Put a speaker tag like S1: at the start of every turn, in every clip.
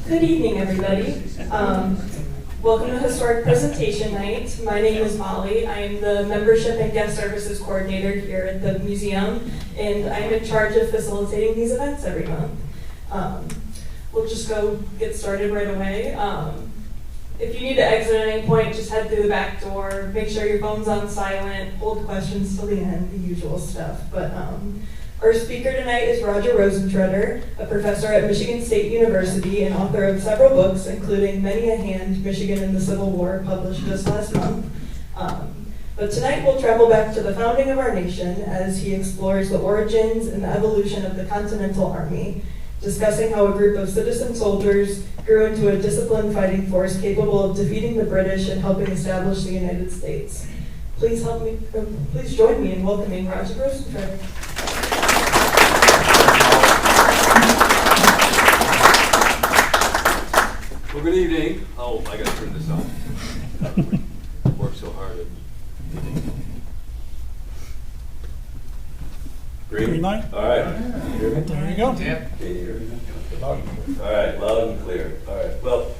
S1: Good evening, everybody. Welcome to Historic Presentation Night. My name is Molly. I am the Membership and Guest Services Coordinator here at the museum, and I'm in charge of facilitating these events every month. We'll just go get started right away. If you need to exit at any point, just head through the back door. Make sure your phone's on silent. Hold questions till the end, the usual stuff. But our speaker tonight is Roger Rosentreter, a professor at Michigan State University and author of several books, including Many a Hand, Michigan in the Civil War, published just last month. But tonight we'll travel back to the founding of our nation as he explores the origins and the evolution of the Continental Army, discussing how a group of citizen soldiers grew into a disciplined fighting force capable of defeating the British and helping establish the United States. Please join me in welcoming Roger Rosentreter.
S2: Well, good evening. Oh, I got to turn this on. Worked so hard. Green light. All right. Can you hear me?
S3: There you go.
S2: Yeah. Can you hear me? All right, loud and clear. All right. Well,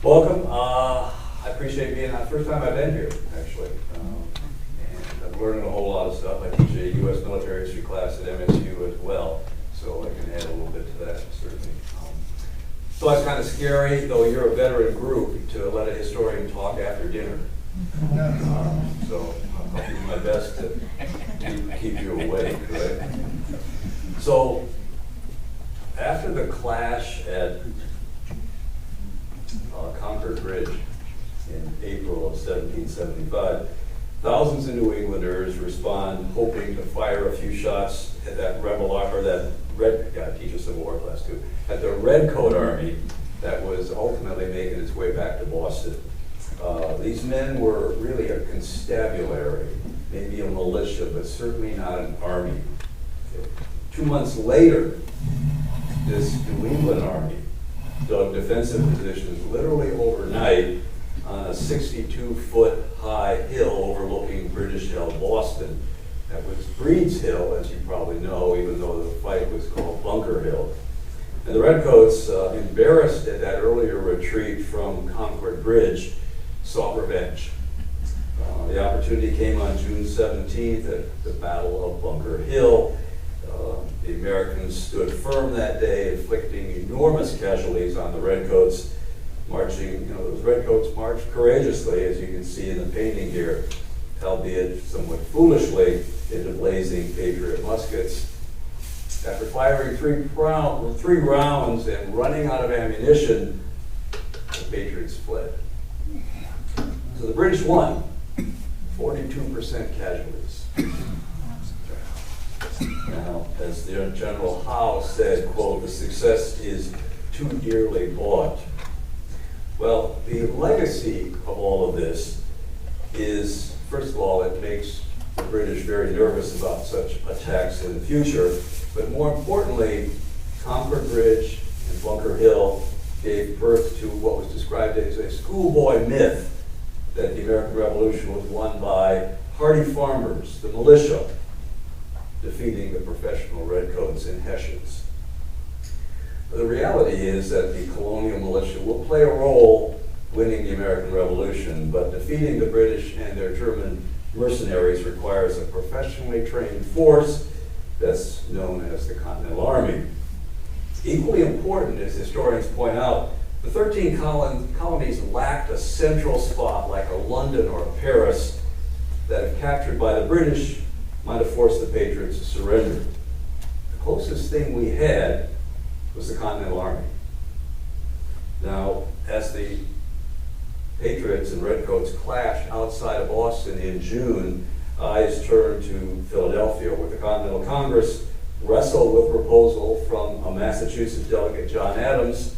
S2: welcome. I appreciate being here. First time I've been here, actually. And I'm learning a whole lot of stuff. I teach a U.S. military history class at MSU as well, so I can add a little bit to that, certainly. So it's kind of scary, though you're a veteran group, to let a historian talk after dinner. So I'll do my best to keep you awake, right? So after the clash at Concord Bridge in April of 1775, thousands of New Englanders respond hoping to fire a few shots at that rebel or that red, yeah, I teach a Civil War class too, at the Redcoat Army that was ultimately making its way back to Boston. These men were really a constabulary, maybe a militia, but certainly not an army. 2 months later, this New England army dug defensive positions literally overnight on a 62-foot high hill overlooking British-held Boston. That was Breed's Hill, as you probably know, even though the fight was called Bunker Hill. And the Redcoats, embarrassed at that earlier retreat from Concord Bridge, sought revenge. The opportunity came on June 17th at the Battle of Bunker Hill. The Americans stood firm that day, inflicting enormous casualties on the Redcoats, marching, those Redcoats marched courageously, as you can see in the painting here, albeit somewhat foolishly, into blazing Patriot muskets. After firing three rounds and running out of ammunition, the Patriots fled. So the British won, 42% casualties. Now, as the General Howe said, quote, "The success is too dearly bought." Well, the legacy of all of this is, first of all, it makes the British very nervous about such attacks in the future, but more importantly, Concord Bridge and Bunker Hill gave birth to what was described as a schoolboy myth that the American Revolution was won by hardy farmers, the militia, defeating the professional redcoats and Hessians. The reality is that the colonial militia will play a role winning the American Revolution, but defeating the British and their German mercenaries requires a professionally trained force that's known as the Continental Army. Equally important, as historians point out, the 13 colonies lacked a central spot like a London or a Paris that, if captured by the British, might have forced the Patriots to surrender. The closest thing we had was the Continental Army. Now, as the Patriots and Redcoats clashed outside of Boston in June, eyes turned to Philadelphia, where the Continental Congress wrestled with a proposal from a Massachusetts delegate, John Adams,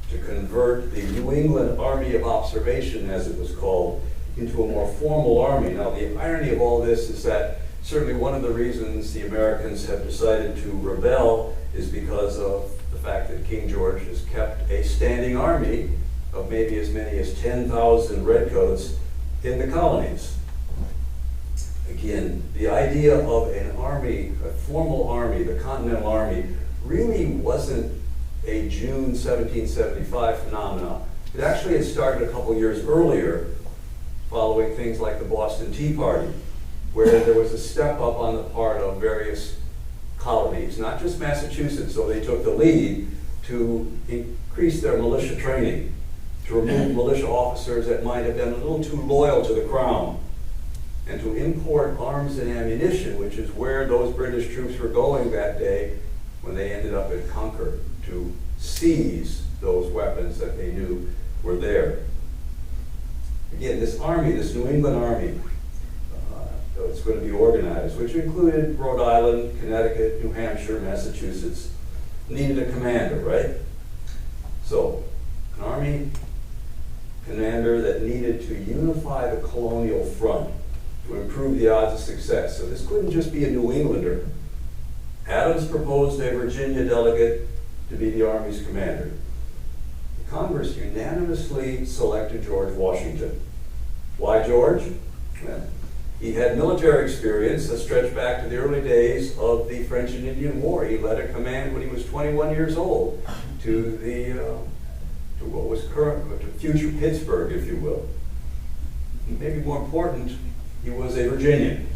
S2: to convert the New England Army of Observation, as it was called, into a more formal army. Now, the irony of all this is that certainly one of the reasons the Americans have decided to rebel is because of the fact that King George has kept a standing army of maybe as many as 10,000 redcoats in the colonies. Again, the idea of an army, a formal army, the Continental Army, really wasn't a June 1775 phenomenon. It actually had started a couple years earlier, following things like the Boston Tea Party, where there was a step up on the part of various colonies, not just Massachusetts, so they took the lead to increase their militia training, to remove militia officers that might have been a little too loyal to the crown, and to import arms and ammunition, which is where those British troops were going that day when they ended up at Concord, to seize those weapons that they knew were there. Again, this army, this New England Army, it's going to be organized, which included Rhode Island, Connecticut, New Hampshire, Massachusetts, needed a commander, right? So, an army commander that needed to unify the colonial front to improve the odds of success. So this couldn't just be a New Englander. Adams proposed a Virginia delegate to be the Army's commander. The Congress unanimously selected George Washington. Why George? Well, he had military experience that stretched back to the early days of the French and Indian War. He led a command when he was 21 years old to what was current, to future Pittsburgh, if you will. Maybe more important, he was a Virginian.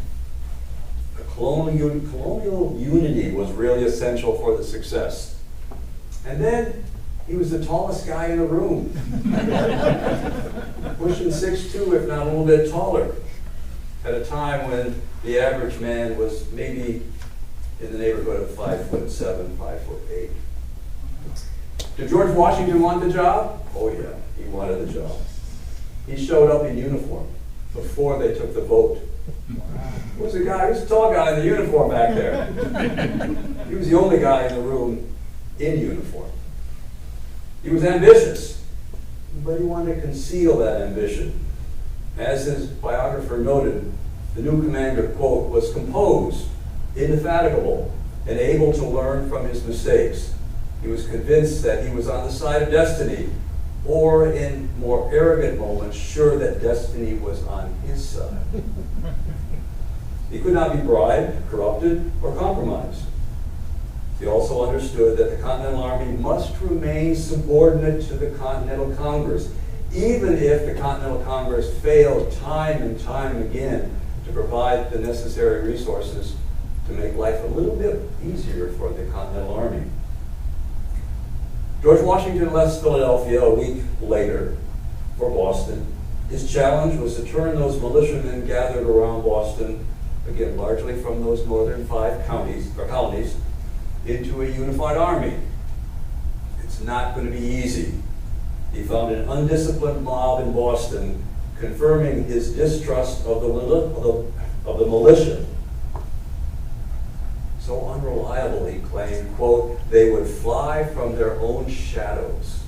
S2: Colonial unity was really essential for the success. And then he was the tallest guy in the room, pushing 6'2", if not a little bit taller, at a time when the average man was maybe in the neighborhood of 5'7", 5'8". Did George Washington want the job? Oh yeah, he wanted the job. He showed up in uniform before they took the vote. Who's the guy? Who's the tall guy in the uniform back there? He was the only guy in the room in uniform. He was ambitious, but he wanted to conceal that ambition. As his biographer noted, the new commander, quote, was composed, indefatigable, and able to learn from his mistakes. He was convinced that he was on the side of destiny, or in more arrogant moments, sure that destiny was on his side. He could not be bribed, corrupted, or compromised. He also understood that the Continental Army must remain subordinate to the Continental Congress, even if the Continental Congress failed time and time again to provide the necessary resources to make life a little bit easier for the Continental Army. George Washington left Philadelphia a week later for Boston. His challenge was to turn those militiamen gathered around Boston, again largely from those northern 5 counties or colonies, into a unified army. It's not going to be easy. He found an undisciplined mob in Boston confirming his distrust of the militia. So unreliable, he claimed, quote, they would fly from their own shadows,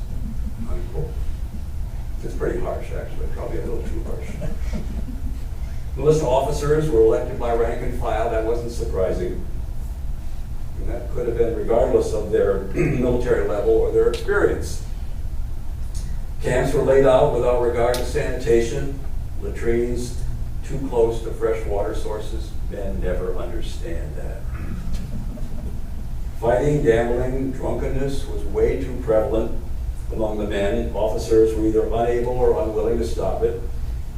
S2: unquote. It's pretty harsh, actually, probably a little too harsh. Militia officers were elected by rank and file. That wasn't surprising. And that could have been regardless of their military level or their experience. Camps were laid out without regard to sanitation, latrines too close to fresh water sources. Men never understand that. Fighting, gambling, drunkenness was way too prevalent among the men. Officers were either unable or unwilling to stop it.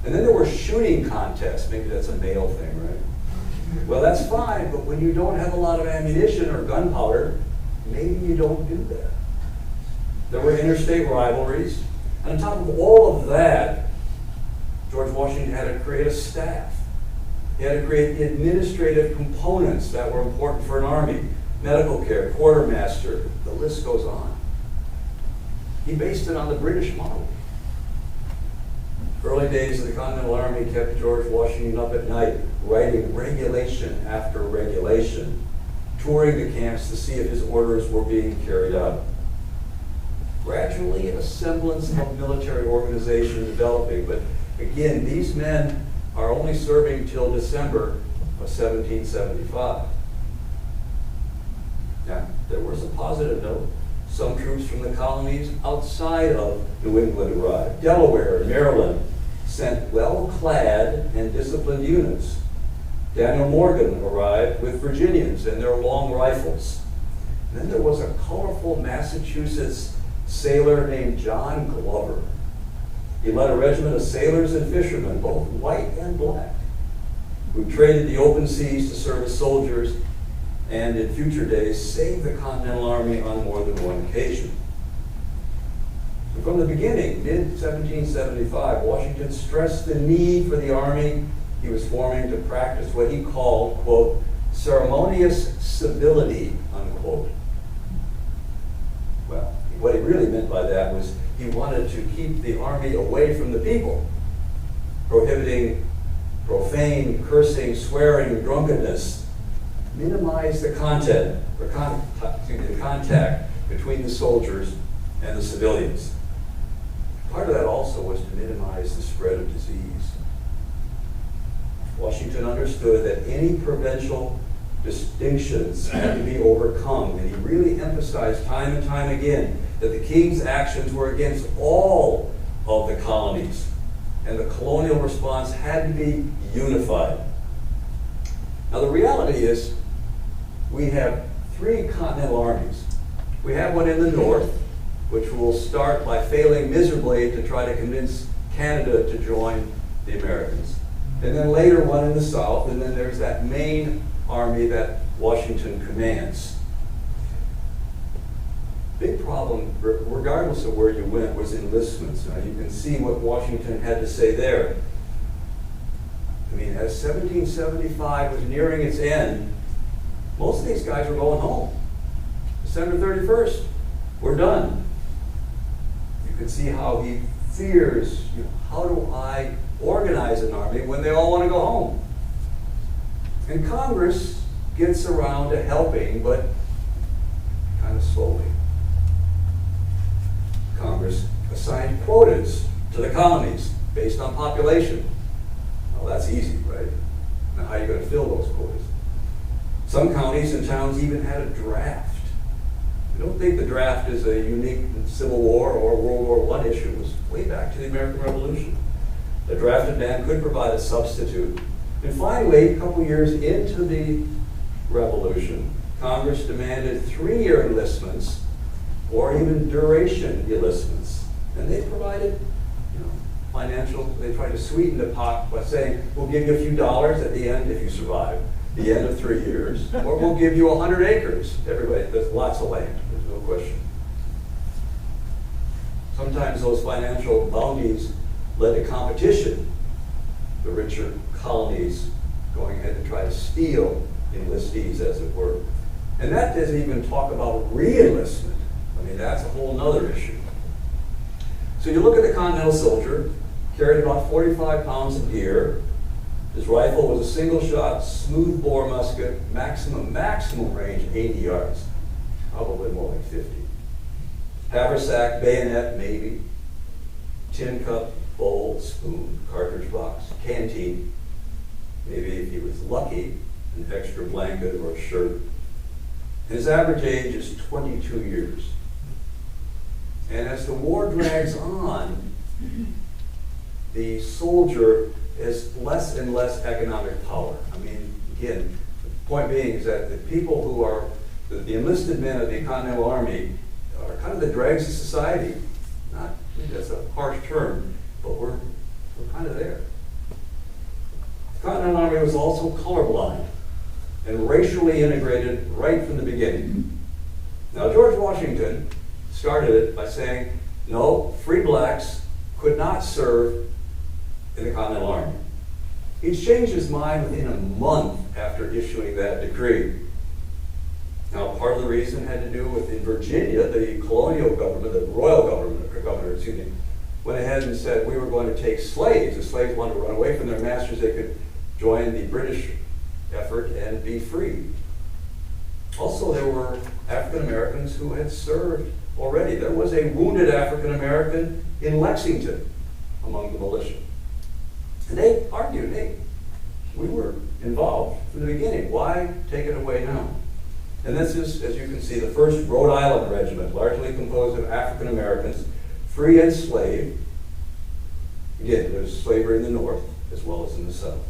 S2: And then there were shooting contests. Maybe that's a male thing, right? Well, that's fine, but when you don't have a lot of ammunition or gunpowder, maybe you don't do that. There were interstate rivalries. And on top of all of that, George Washington had to create a staff. He had to create the administrative components that were important for an army. Medical care, quartermaster, the list goes on. He based it on the British model. Early days of the Continental Army kept George Washington up at night, writing regulation after regulation, touring the camps to see if his orders were being carried out. Gradually, a semblance of military organization developing, but again, these men are only serving till December of 1775. Now, there was a positive note. Some troops from the colonies outside of New England arrived. Delaware and Maryland sent well-clad and disciplined units. Daniel Morgan arrived with Virginians and their long rifles. And then there was a colorful Massachusetts sailor named John Glover. He led a regiment of sailors and fishermen, both white and black, who traded the open seas to serve as soldiers and in future days saved the Continental Army on more than one occasion. And from the beginning, mid-1775, Washington stressed the need for the army he was forming to practice what he called, quote, ceremonious civility, unquote. Well, what he really meant by that was he wanted to keep the army away from the people, prohibiting profane, cursing, swearing, drunkenness, minimize the contact between the soldiers and the civilians. Part of that also was to minimize the spread of disease. Washington understood that any provincial distinctions had to be overcome, and he really emphasized time and time again that the king's actions were against all of the colonies, and the colonial response had to be unified. Now the reality is we have three Continental Armies. We have one in the north, which will start by failing miserably to try to convince Canada to join the Americans. And then later one in the south, and then there's that main army that Washington commands. Big problem, regardless of where you went, was enlistments. Now you can see what Washington had to say there. I mean, as 1775 was nearing its end, most of these guys were going home. December 31st, we're done. You can see how he fears, how do I organize an army when they all want to go home? And Congress gets around to helping, but kind of slowly. Congress assigned quotas to the colonies based on population. Well, that's easy, right? Now, how are you going to fill those quotas? Some counties and towns even had a draft. I don't think the draft is a unique Civil War or World War I issue. It was way back to the American Revolution. The drafted man could provide a substitute. And finally, a couple years into the Revolution, Congress demanded 3-year enlistments or even duration enlistments. And they provided financial, they tried to sweeten the pot by saying, we'll give you a few dollars at the end if you survive the end of 3 years, or we'll give you 100 acres. Everybody, there's lots of land, there's no question. Sometimes those financial bounties led to competition. The richer colonies going ahead to try to steal enlistees, as it were. And that doesn't even talk about re-enlistment. I mean, that's a whole nother issue. So you look at the Continental soldier, carried about 45 pounds of gear. His rifle was a single-shot, smooth-bore musket, maximum range 80 yards, probably more like 50. Haversack, bayonet, maybe. Tin cup, bowl, spoon, cartridge box, canteen. Maybe if he was lucky, an extra blanket or a shirt. His average age is 22 years. And as the war drags on, the soldier has less and less economic power. I mean, again, the point being is that the people who are, the enlisted men of the Continental Army are kind of the dregs of society. Not, I think that's a harsh term, but we're kind of there. The Continental Army was also colorblind and racially integrated right from the beginning. Now, George Washington started it by saying, no, free blacks could not serve in the Continental Army. He changed his mind within a month after issuing that decree. Now, part of the reason had to do with, in Virginia, the colonial government, the royal governor, went ahead and said we were going to take slaves. The slaves wanted to run away from their masters. They could join the British effort and be free. Also, there were African Americans who had served already. There was a wounded African American in Lexington among the militia. And they argued, hey, we were involved from the beginning. Why take it away now? And this is, as you can see, the first Rhode Island regiment, largely composed of African Americans, free and slave. Again, there's slavery in the north as well as in the south.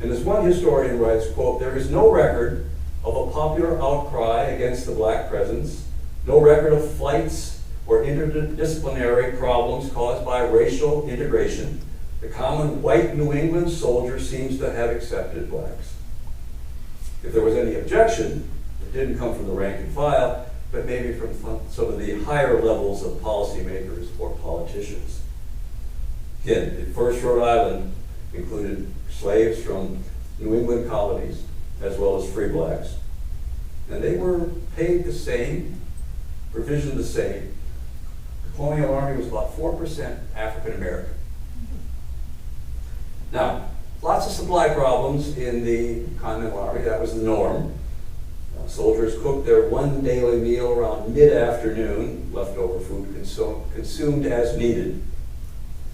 S2: And as one historian writes, quote, there is no record of a popular outcry against the black presence, no record of fights or interdisciplinary problems caused by racial integration. The common white New England soldier seems to have accepted blacks. If there was any objection, it didn't come from the rank and file, but maybe from some of the higher levels of policymakers or politicians. Again, at first Rhode Island included slaves from New England colonies, as well as free blacks. And they were paid the same, provisioned the same. The Colonial Army was about 4% African American. Now, lots of supply problems in the Continental Army. That was the norm. Soldiers cooked their one daily meal around mid-afternoon, leftover food consumed as needed.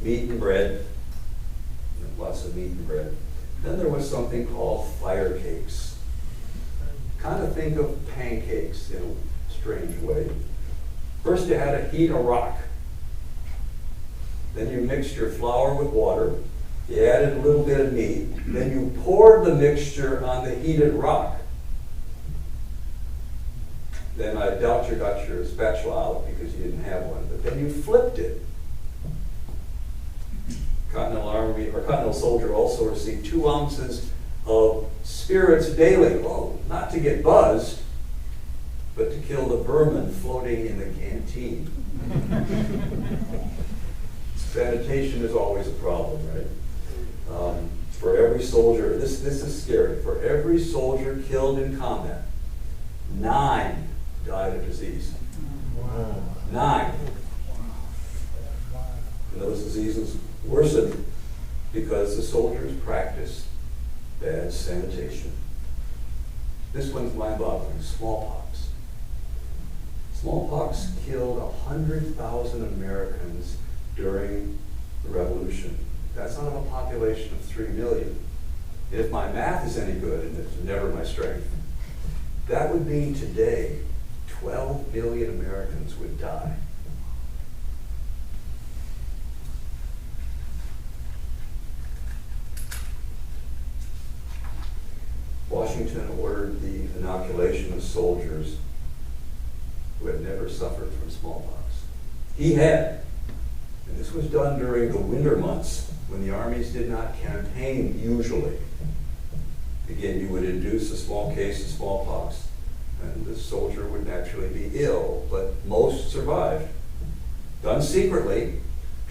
S2: Meat and bread, lots of meat and bread. Then there was something called fire cakes. Kind of think of pancakes in a strange way. First you had to heat a rock. Then you mixed your flour with water. You added a little bit of meat. Then you poured the mixture on the heated rock. Then I doubt you got your spatula out because you didn't have one, but then you flipped it. Continental Army or Continental soldier also received 2 ounces of spirits daily. Well, not to get buzzed, but to kill the vermin floating in the canteen. Sanitation is always a problem, right? For every soldier, this is scary. For every soldier killed in combat, 9 died of disease. Wow. 9. And those diseases worsened because the soldiers practiced bad sanitation. This one's mind-boggling, smallpox. Smallpox killed 100,000 Americans during the Revolution. That's out of a population of 3 million. And if my math is any good, and it's never my strength, that would mean today 12 million Americans would die. Washington ordered the inoculation of soldiers who had never suffered from smallpox. He had, and this was done during the winter months when the armies did not campaign usually. Again, you would induce a small case of smallpox, and the soldier would naturally be ill, but most survived. Done secretly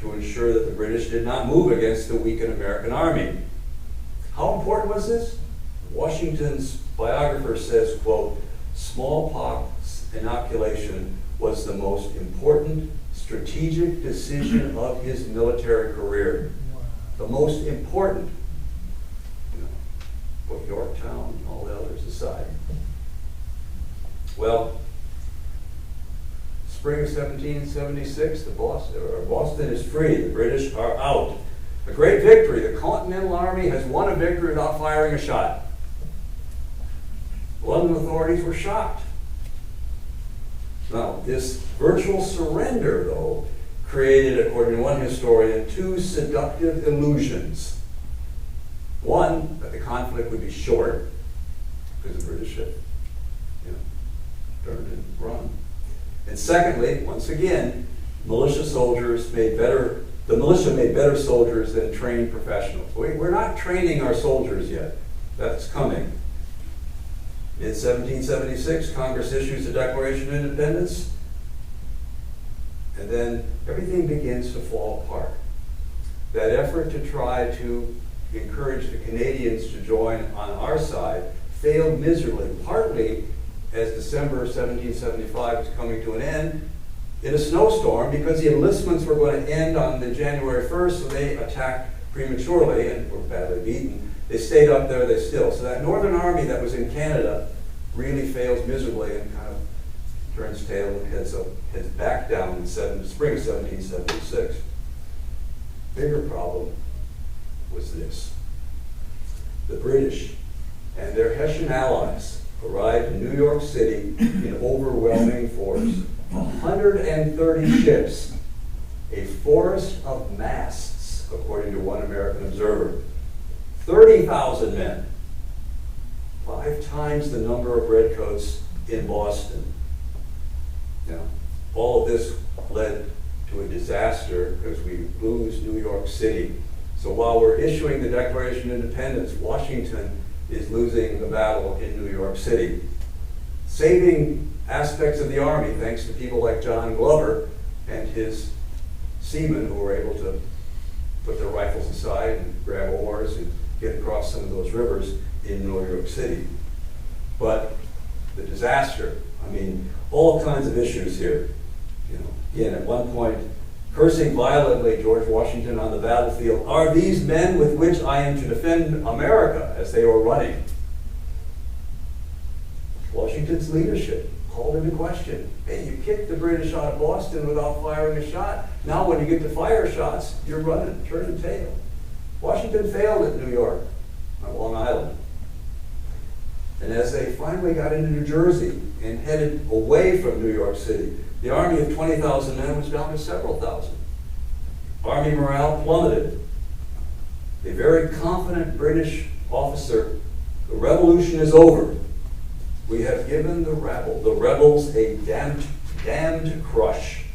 S2: to ensure that the British did not move against the weakened American army. How important was this? Washington's biographer says, quote, smallpox inoculation was the most important strategic decision of his military career. The most important. Put Yorktown and all the others aside. Well, spring of 1776, Boston is free. The British are out. A great victory. The Continental Army has won a victory without firing a shot. London authorities were shocked. Now, this virtual surrender, though, created, according to one historian, 2 seductive illusions. One, that the conflict would be short, because the British had, turned and run. And secondly, once again, the militia made better soldiers than trained professionals. We're not training our soldiers yet. That's coming. In 1776, Congress issues the Declaration of Independence, and then everything begins to fall apart. That effort to try to encourage the Canadians to join on our side failed miserably, partly as December 1775 was coming to an end in a snowstorm because the enlistments were going to end on the January 1st, so they attacked prematurely and were badly beaten. They stayed up there, so that Northern Army that was in Canada really fails miserably and kind of turns tail and heads back down in the spring of 1776. Bigger problem was this. The British and their Hessian allies arrived in New York City in overwhelming force. 130 ships, a forest of masts, according to one American observer. 30,000 men. 5 times the number of redcoats in Boston. Now, all of this led to a disaster because we lose New York City. So while we're issuing the Declaration of Independence, Washington is losing the battle in New York City. Saving aspects of the Army, thanks to people like John Glover and his seamen who were able to put their rifles aside and grab oars and get across some of those rivers in New York City. But the disaster, I mean, all kinds of issues here. You know, again, at one point, cursing violently George Washington on the battlefield, "Are these men with which I am to defend America?" as they were running. Washington's leadership called into question. Hey, you kicked the British out of Boston without firing a shot. Now when you get to fire shots, you're running, turning tail. Washington failed at New York, on Long Island. And as they finally got into New Jersey and headed away from New York City, the army of 20,000 men was down to several thousand. Army morale plummeted. A very confident British officer, "The revolution is over. We have given the rebels a damned crush."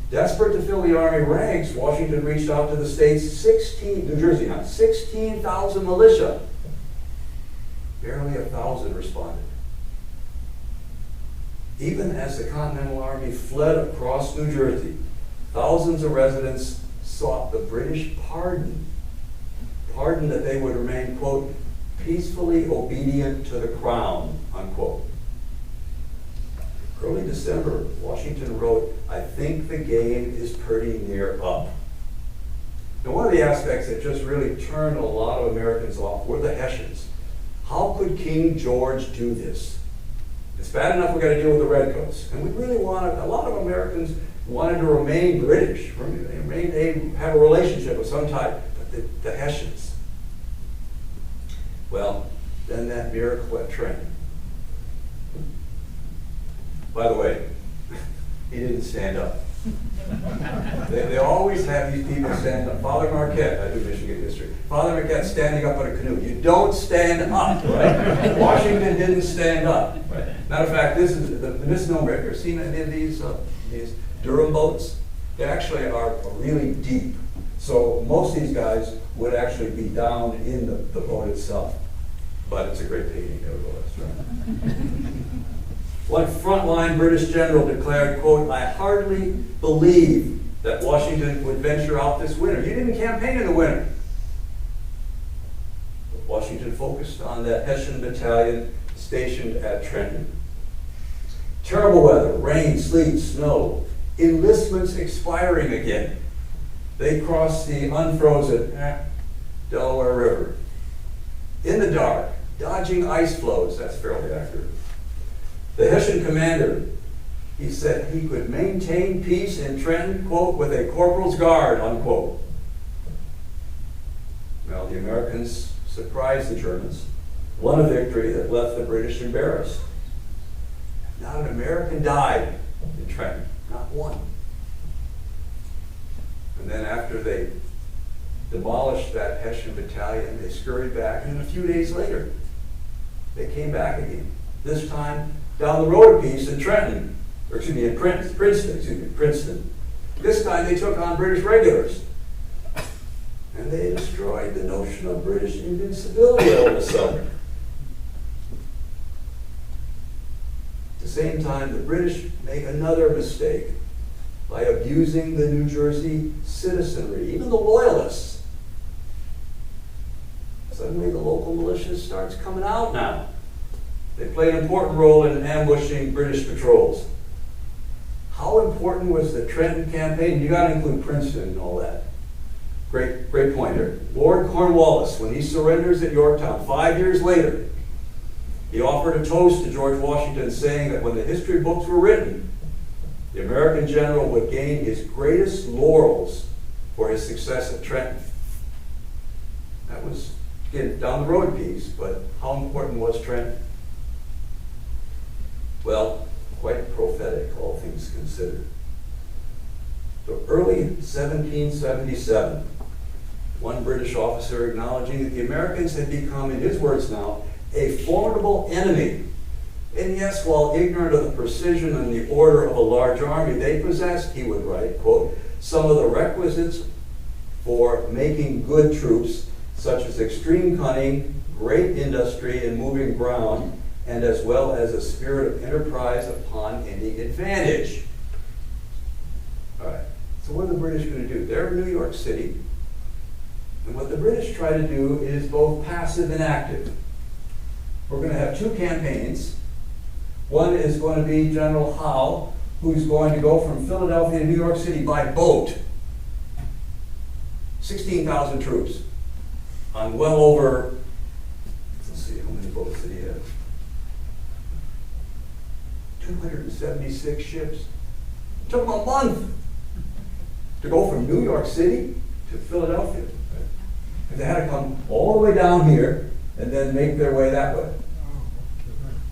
S2: Desperate to fill the army ranks, Washington reached out to the state's 16,000 militia. Barely 1,000 responded. Even as the Continental Army fled across New Jersey, thousands of residents sought the British pardon that they would remain, quote, "peacefully obedient to the crown," unquote. Early December, Washington wrote, "I think the game is pretty near up." Now, one of the aspects that just really turned a lot of Americans off were the Hessians. How could King George do this? It's bad enough we got to deal with the redcoats, and we really wanted, a lot of Americans wanted to remain British, have a relationship of some type, but the Hessians. Well, then that miracle at Trenton. By the way, he didn't stand up. They always have these people stand up. Father Marquette, I do Michigan history. Father Marquette standing up on a canoe. You don't stand up, right? Washington didn't stand up. Matter of fact, this is the misnomer. Have you ever seen any of these Durham boats? They actually are really deep. So most of these guys would actually be down in the boat itself. But it's a great painting, nevertheless, right? One frontline British general declared, quote, "I hardly believe that Washington would venture out this winter." You didn't campaign in the winter. But Washington focused on that Hessian battalion stationed at Trenton. Terrible weather, rain, sleet, snow, enlistments expiring again. They crossed the unfrozen Delaware River. In the dark, dodging ice floes, that's fairly accurate. The Hessian commander, he said he could maintain peace in Trenton, quote, "with a corporal's guard," unquote. Well, the Americans surprised the Germans, won a victory that left the British embarrassed. Not an American died in Trenton, not one. And then after they demolished that Hessian battalion, they scurried back, and a few days later, they came back again. This time, down the road a piece in Princeton. This time they took on British regulars. And they destroyed the notion of British invincibility all of a sudden. At the same time, the British make another mistake by abusing the New Jersey citizenry, even the loyalists. Suddenly the local militia starts coming out now. They play an important role in ambushing British patrols. How important was the Trenton campaign? You got to include Princeton and all that. Great point here. Lord Cornwallis, when he surrenders at Yorktown 5 years later, he offered a toast to George Washington saying that when the history books were written, the American general would gain his greatest laurels for his success at Trenton. That was, again, down the road piece, but how important was Trenton? Well, quite prophetic, all things considered. So early 1777, one British officer acknowledging that the Americans had become, in his words now, a formidable enemy. And yes, while ignorant of the precision and the order of a large army, they possessed, he would write, quote, some of the requisites for making good troops, such as extreme cunning, great industry in moving ground, and as well as a spirit of enterprise upon any advantage. All right, so what are the British going to do? They're in New York City, and what the British try to do is both passive and active. We're going to have two campaigns. One is going to be General Howe, who's going to go from Philadelphia to New York City by boat. 16,000 troops on well over, let's see, how many boats did he have? 276 ships. It took them a month to go from New York City to Philadelphia. And they had to come all the way down here and then make their way that way.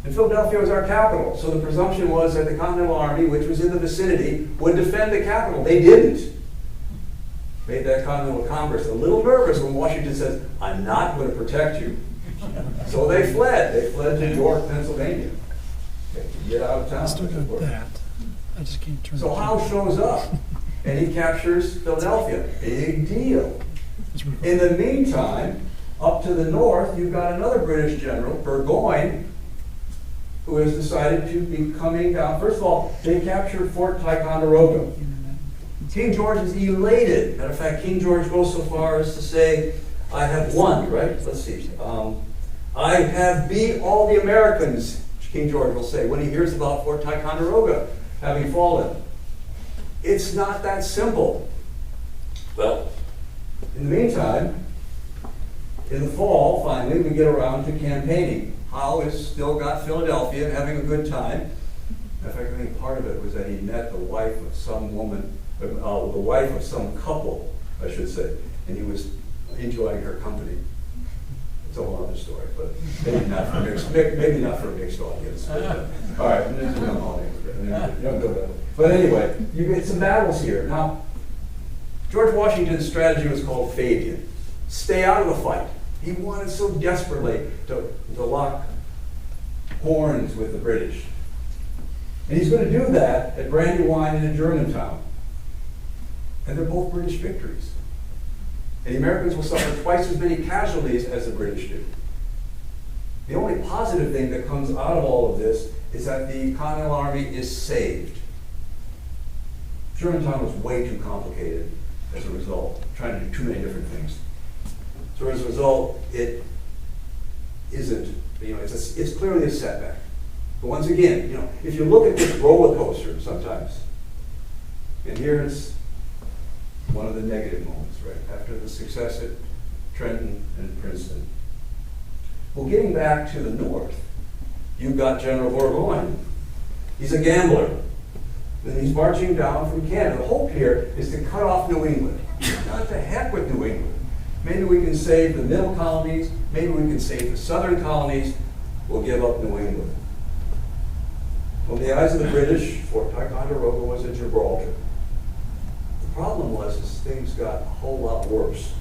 S2: And Philadelphia was our capital, so the presumption was that the Continental Army, which was in the vicinity, would defend the capital. They didn't. Made that Continental Congress a little nervous when Washington says, I'm not going to protect you. So they fled. They fled to York, Pennsylvania. Okay, to get out of town.
S3: I still got that. I just can't turn
S2: So
S3: it
S2: Howe
S3: on.
S2: shows up, and he captures Philadelphia. Big deal. In the meantime, up to the north, you've got another British general, Burgoyne, who has decided to be coming down. First of all, they captured Fort Ticonderoga. King George is elated. Matter of fact, King George goes so far as to say, I have won, right? Let's see. I have beat all the Americans, King George will say, when he hears about Fort Ticonderoga having fallen. It's not that simple. Well, in the meantime, in the fall, finally, we get around to campaigning. Howe has still got Philadelphia and having a good time. In fact, I think part of it was that he met the wife of some woman, the wife of some couple, I should say, and he was enjoying her company. It's a whole other story, but maybe not for a mixed audience. All right, it's a young audience. But anyway, you get some battles here. Now, George Washington's strategy was called Fabian. Stay out of the fight. He wanted so desperately to lock horns with the British. And he's going to do that at Brandywine and in Germantown. And they're both British victories. And the Americans will suffer twice as many casualties as the British do. The only positive thing that comes out of all of this is that the Continental Army is saved. Germantown was way too complicated as a result, trying to do too many different things. So as a result, it isn't, it's clearly a setback. But once again, if you look at this roller coaster sometimes, and here it's one of the negative moments, right, after the success at Trenton and Princeton. Well, getting back to the north, you've got General Burgoyne. He's a gambler. And he's marching down from Canada. The hope here is to cut off New England. Not to heck with New England. Maybe we can save the middle colonies. Maybe we can save the southern colonies. We'll give up New England. From the eyes of the British, Fort Ticonderoga was at Gibraltar. The problem was things got a whole lot worse.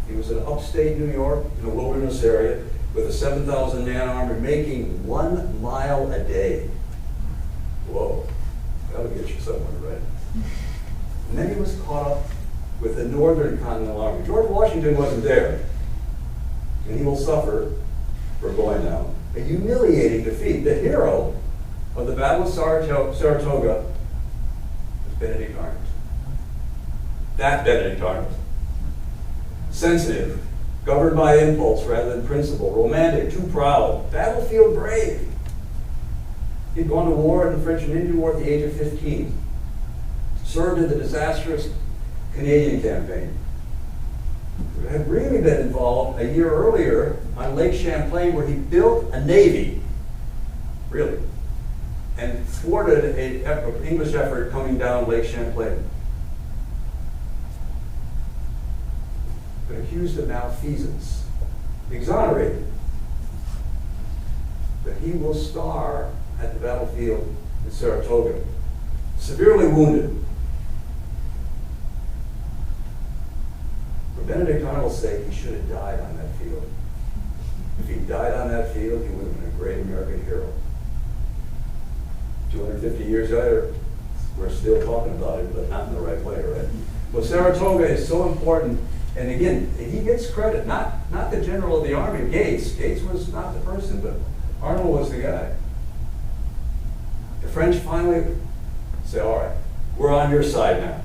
S2: He was in upstate New York, in a wilderness area, with a 7,000-man army making 1 mile a day. Whoa, that'll get you somewhere, right? And then he was caught up with the Northern Continental Army. George Washington wasn't there, and he will suffer for going down a humiliating defeat. The hero of the Battle of Saratoga was Benedict Arnold. That Benedict Arnold. Sensitive, governed by impulse rather than principle, romantic, too proud, battlefield brave. He'd gone to war in the French and Indian War at the age of 15. Served in the disastrous Canadian campaign. Had really been involved a year earlier on Lake Champlain, where he built a navy, really, and thwarted an English effort coming down Lake Champlain. But accused of malfeasance, exonerated. But he will star at the battlefield in Saratoga, severely wounded. For Benedict Arnold's sake, he should have died on that field. he died on that field, he would have been a great American hero. 250 years later, we're still talking about it, but not in the right way, right? Well, Saratoga is so important, and again, he gets credit, not the general of the army, Gates. Gates was not the person, but Arnold was the guy. The French finally say, all right, we're on your side now.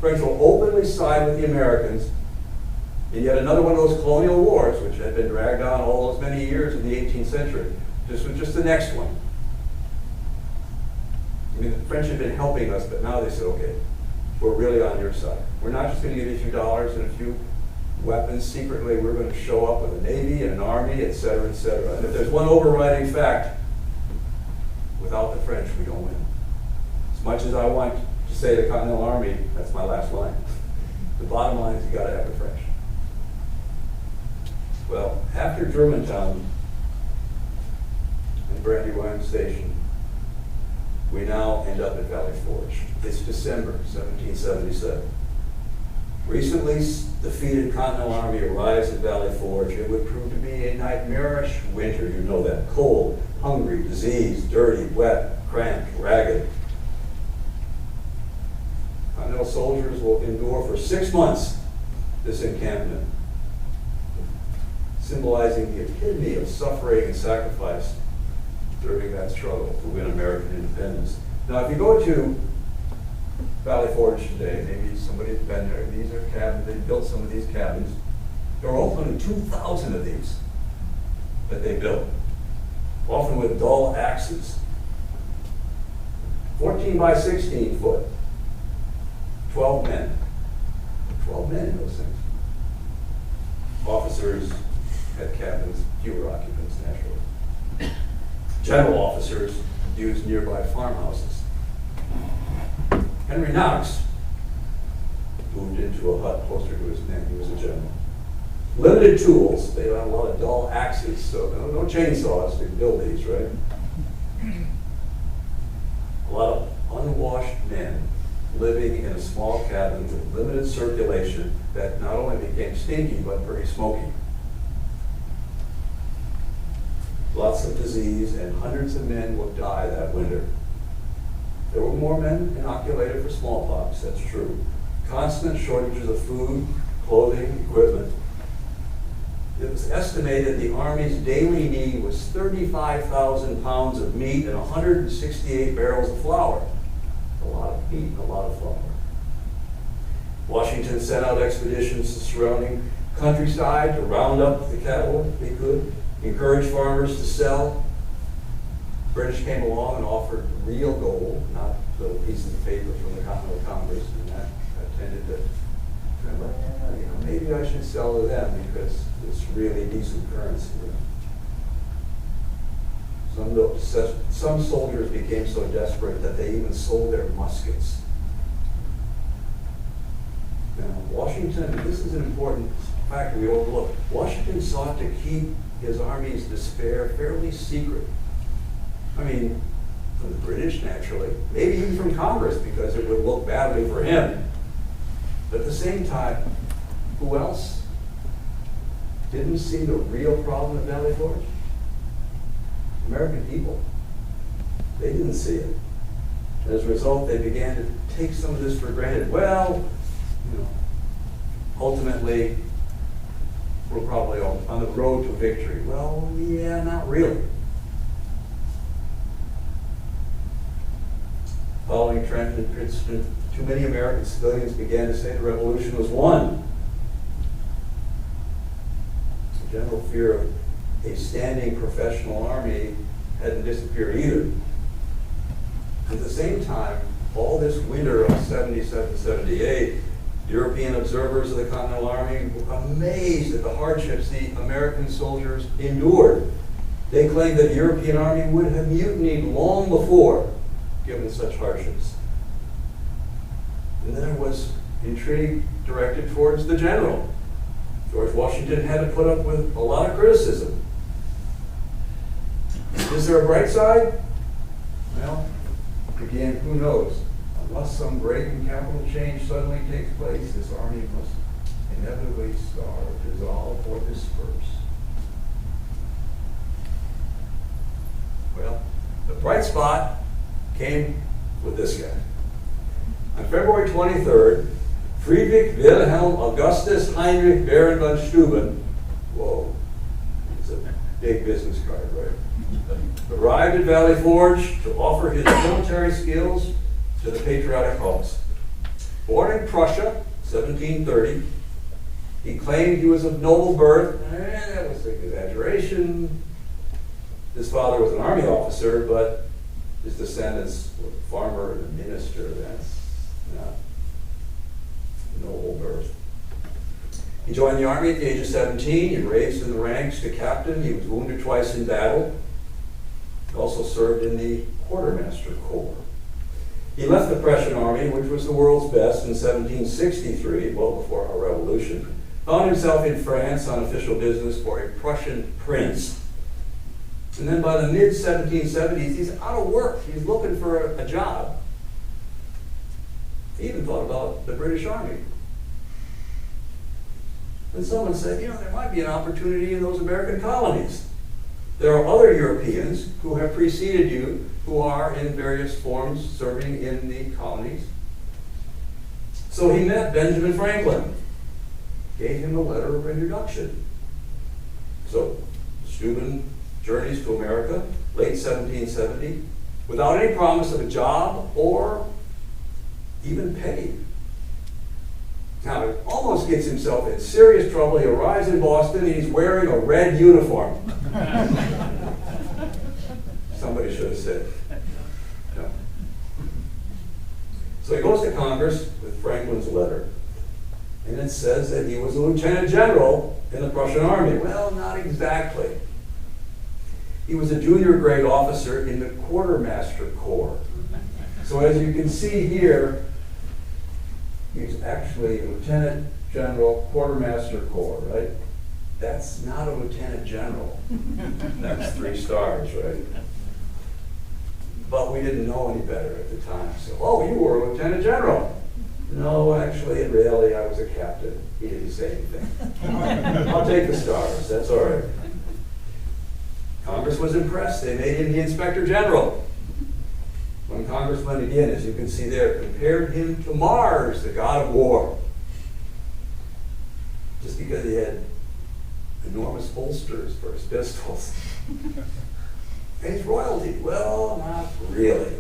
S2: French will openly side with the Americans in yet another one of those colonial wars, which had been dragged on all those many years in the 18th century. This was just the next one. I mean, the French had been helping us, but now they said, okay, we're really on your side. We're not just going to give you a few dollars and a few weapons secretly. We're going to show up with a navy and an army, et cetera, et cetera. And if there's one overriding fact, without the French, we don't win. As much as I want to say the Continental Army, that's my last line. The bottom line is you got to have the French. Well, after Germantown and Brandywine Station, we now end up at Valley Forge. It's December 1777. Recently defeated Continental Army arrives at Valley Forge. It would prove to be a nightmarish winter. You know that. Cold, hungry, diseased, dirty, wet, cramped, ragged. Continental soldiers will endure for 6 months this encampment, symbolizing the epitome of suffering and sacrifice during that struggle to win American independence. Now, if you go to Valley Forge today, maybe somebody's been there. These are cabins. They built some of these cabins. There are only 2,000 of these that they built, often with dull axes. 14 by 16 foot. 12 men. 12 men in those things. Officers had cabins, fewer occupants, naturally. General officers used nearby farmhouses. Henry Knox moved into a hut closer to his men. He was a general. Limited tools. They had a lot of dull axes, so no chainsaws to build these, right? A lot of unwashed men living in a small cabin with limited circulation that not only became stinky, but pretty smoky. Lots of disease, and hundreds of men would die that winter. There were more men inoculated for smallpox, that's true. Constant shortages of food, clothing, equipment. It was estimated the Army's daily need was 35,000 pounds of meat and 168 barrels of flour. A lot of meat and a lot of flour. Washington sent out expeditions to surrounding countryside to round up the cattle if they could, encourage farmers to sell. British came along and offered real gold, not little pieces of paper from the Continental Congress, and that tended to, maybe I should sell to them because it's really decent currency. Some soldiers became so desperate that they even sold their muskets. Now, Washington, this is an important factor we overlook. Washington sought to keep his army's despair fairly secret. I mean, from the British, naturally, maybe even from Congress, because it would look badly for him. But at the same time, who else didn't see the real problem at Valley Forge? American people. They didn't see it. As a result, they began to take some of this for granted. Well, ultimately, we're probably on the road to victory. Well, yeah, not really. Following Trenton and Princeton, too many American civilians began to say the revolution was won. The general fear of a standing professional army hadn't disappeared either. At the same time, all this winter of 77-78, European observers of the Continental Army were amazed at the hardships the American soldiers endured. They claimed that the European army would have mutinied long before, given such hardships. And then there was intrigue directed towards the general. George Washington had to put up with a lot of criticism. Is there a bright side? Well, again, who knows? Unless some great and capital change suddenly takes place, this army must inevitably starve, dissolve, or disperse. Well, the bright spot came with this guy. On February 23rd, Friedrich Wilhelm Augustus Heinrich Baron von Steuben, whoa, it's a big business card, right? Arrived at Valley Forge to offer his military skills to the patriotic cause. Born in Prussia, 1730, he claimed he was of noble birth. That was an exaggeration. His father was an army officer, but his descendants were a farmer and a minister. That's not noble birth. He joined the army at the age of 17. He raised in the ranks to captain. He was wounded twice in battle. He also served in the quartermaster corps. He left the Prussian army, which was the world's best, in 1763, well before our revolution. Found himself in France on official business for a Prussian prince. And then by the mid-1770s, he's out of work. He's looking for a job. He even thought about the British Army. And someone said, there might be an opportunity in those American colonies. There are other Europeans who have preceded you who are in various forms serving in the colonies. So he met Benjamin Franklin, gave him a letter of introduction. So Steuben journeys to America, late 1770, without any promise of a job or even pay. Now, he almost gets himself in serious trouble. He arrives in Boston and he's wearing a red uniform. Somebody should have said no. So he goes to Congress with Franklin's letter. And it says that he was a lieutenant general in the Prussian army. Well, not exactly. He was a junior grade officer in the quartermaster corps. So as you can see here, he's actually a lieutenant general, quartermaster corps, right? That's not a lieutenant general. That's 3 stars, right? But we didn't know any better at the time. So, oh, you were a lieutenant general. No, actually, in reality, I was a captain. He didn't say anything. I'll take the stars. That's all right. Congress was impressed. They made him the inspector general. When Congress went again, as you can see there, compared him to Mars, the god of war. Just because he had enormous holsters for his pistols. And he's royalty. Well, not really.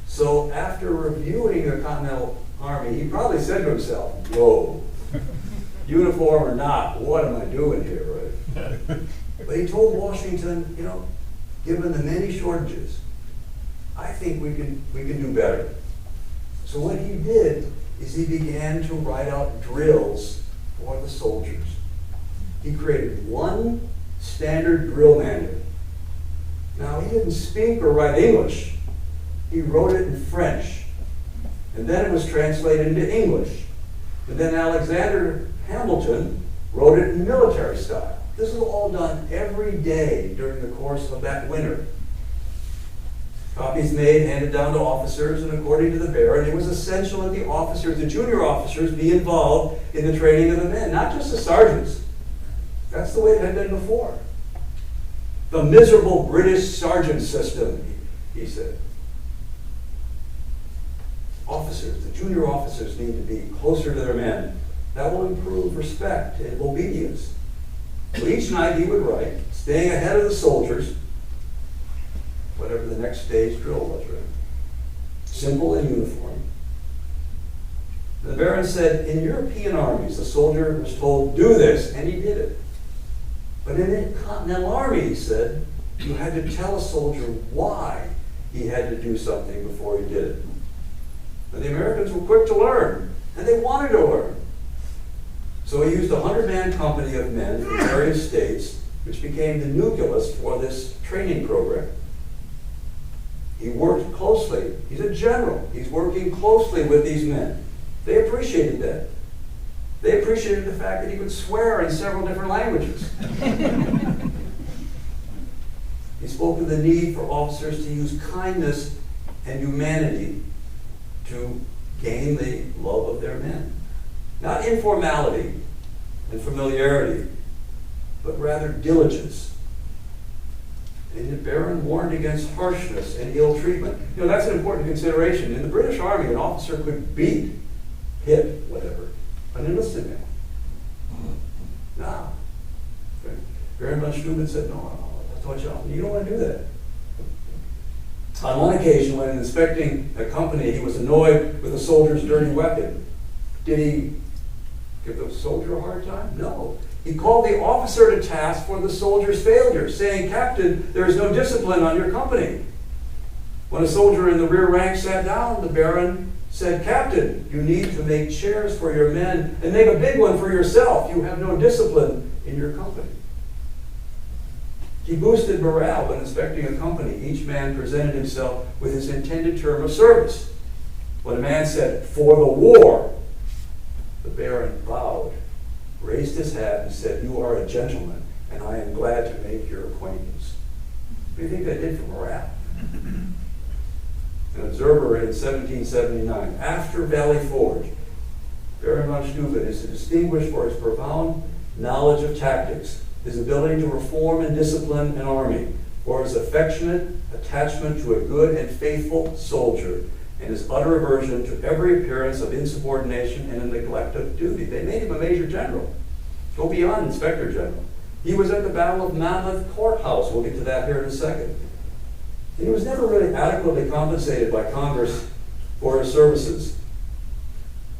S2: So after reviewing the Continental Army, he probably said to himself, whoa, uniform or not, what am I doing here, right? But he told Washington, given the many shortages, I think we can do better. So what he did is he began to write out drills for the soldiers. He created one standard drill manual. Now, he didn't speak or write English. He wrote it in French. And then it was translated into English. And then Alexander Hamilton wrote it in military style. This was all done every day during the course of that winter. Copies made, handed down to officers, and according to the Baron, it was essential that the junior officers, be involved in the training of the men, not just the sergeants. That's the way it had been before. The miserable British sergeant system, he said. Officers, the junior officers need to be closer to their men. That will improve respect and obedience. So each night he would write, staying ahead of the soldiers, whatever the next day's drill was, right? Simple and uniform. The Baron said, in European armies, the soldier was told, do this, and he did it. But in the Continental Army, he said, you had to tell a soldier why he had to do something before he did it. And the Americans were quick to learn, and they wanted to learn. So he used a 100-man company of men from various states, which became the nucleus for this training program. He worked closely. He's a general. He's working closely with these men. They appreciated that. They appreciated the fact that he would swear in several different languages. He spoke of the need for officers to use kindness and humanity to gain the love of their men. Not informality and familiarity, but rather diligence. And the Baron warned against harshness and ill treatment. You know, that's an important consideration. In the British Army, an officer could beat, hit, whatever, an enlisted man. No. Baron von Steuben said, no, watch out. You don't want to do that. On one occasion, when inspecting a company, he was annoyed with a soldier's dirty weapon. Did he give the soldier a hard time? No. He called the officer to task for the soldier's failure, saying, Captain, there is no discipline on your company. When a soldier in the rear rank sat down, the Baron said, Captain, you need to make chairs for your men and make a big one for yourself. You have no discipline in your company. He boosted morale when inspecting a company. Each man presented himself with his intended term of service. When a man said, for the war, the Baron bowed, raised his hat, and said, you are a gentleman, and I am glad to make your acquaintance. What do you think that did for morale? An observer in 1779, after Valley Forge, Baron von Steuben is distinguished for his profound knowledge of tactics, his ability to reform and discipline an army, for his affectionate attachment to a good and faithful soldier, and his utter aversion to every appearance of insubordination and a neglect of duty. They made him a major general. Go beyond inspector general. He was at the Battle of Monmouth Courthouse. We'll get to that here in a second. And he was never really adequately compensated by Congress for his services.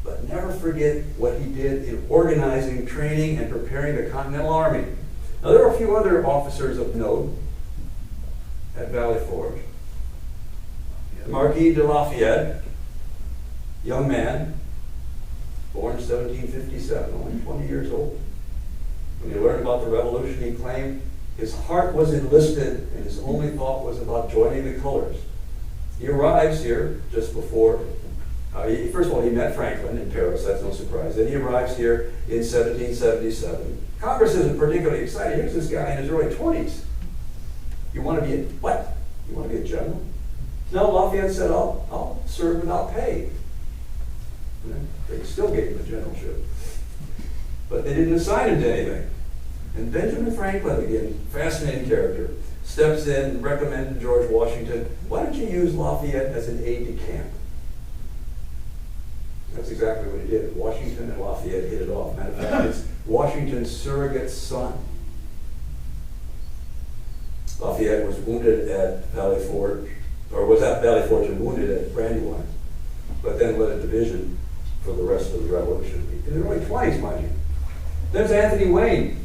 S2: But never forget what he did in organizing, training, and preparing the Continental Army. Now, there are a few other officers of note at Valley Forge. The Marquis de Lafayette, young man, born 1757, only 20 years old. When he learned about the revolution, he claimed his heart was enlisted and his only thought was about joining the colors. He arrives here just before, first of all, he met Franklin in Paris, that's no surprise. Then he arrives here in 1777. Congress isn't particularly excited. Here's this guy in his early 20s. You want to be a, what? You want to be a general? No, Lafayette said, I'll serve without pay. They still gave him a generalship. But they didn't assign him to anything. And Benjamin Franklin, again, fascinating character, steps in and recommended to George Washington, why don't you use Lafayette as an aide-de-camp? That's exactly what he did. Washington and Lafayette hit it off. Matter of fact, it's Washington's surrogate son. Lafayette was wounded at Valley Forge, or was at Valley Forge and wounded at Brandywine, but then led a division for the rest of the revolution. In the early 20s, mind you. There's Anthony Wayne,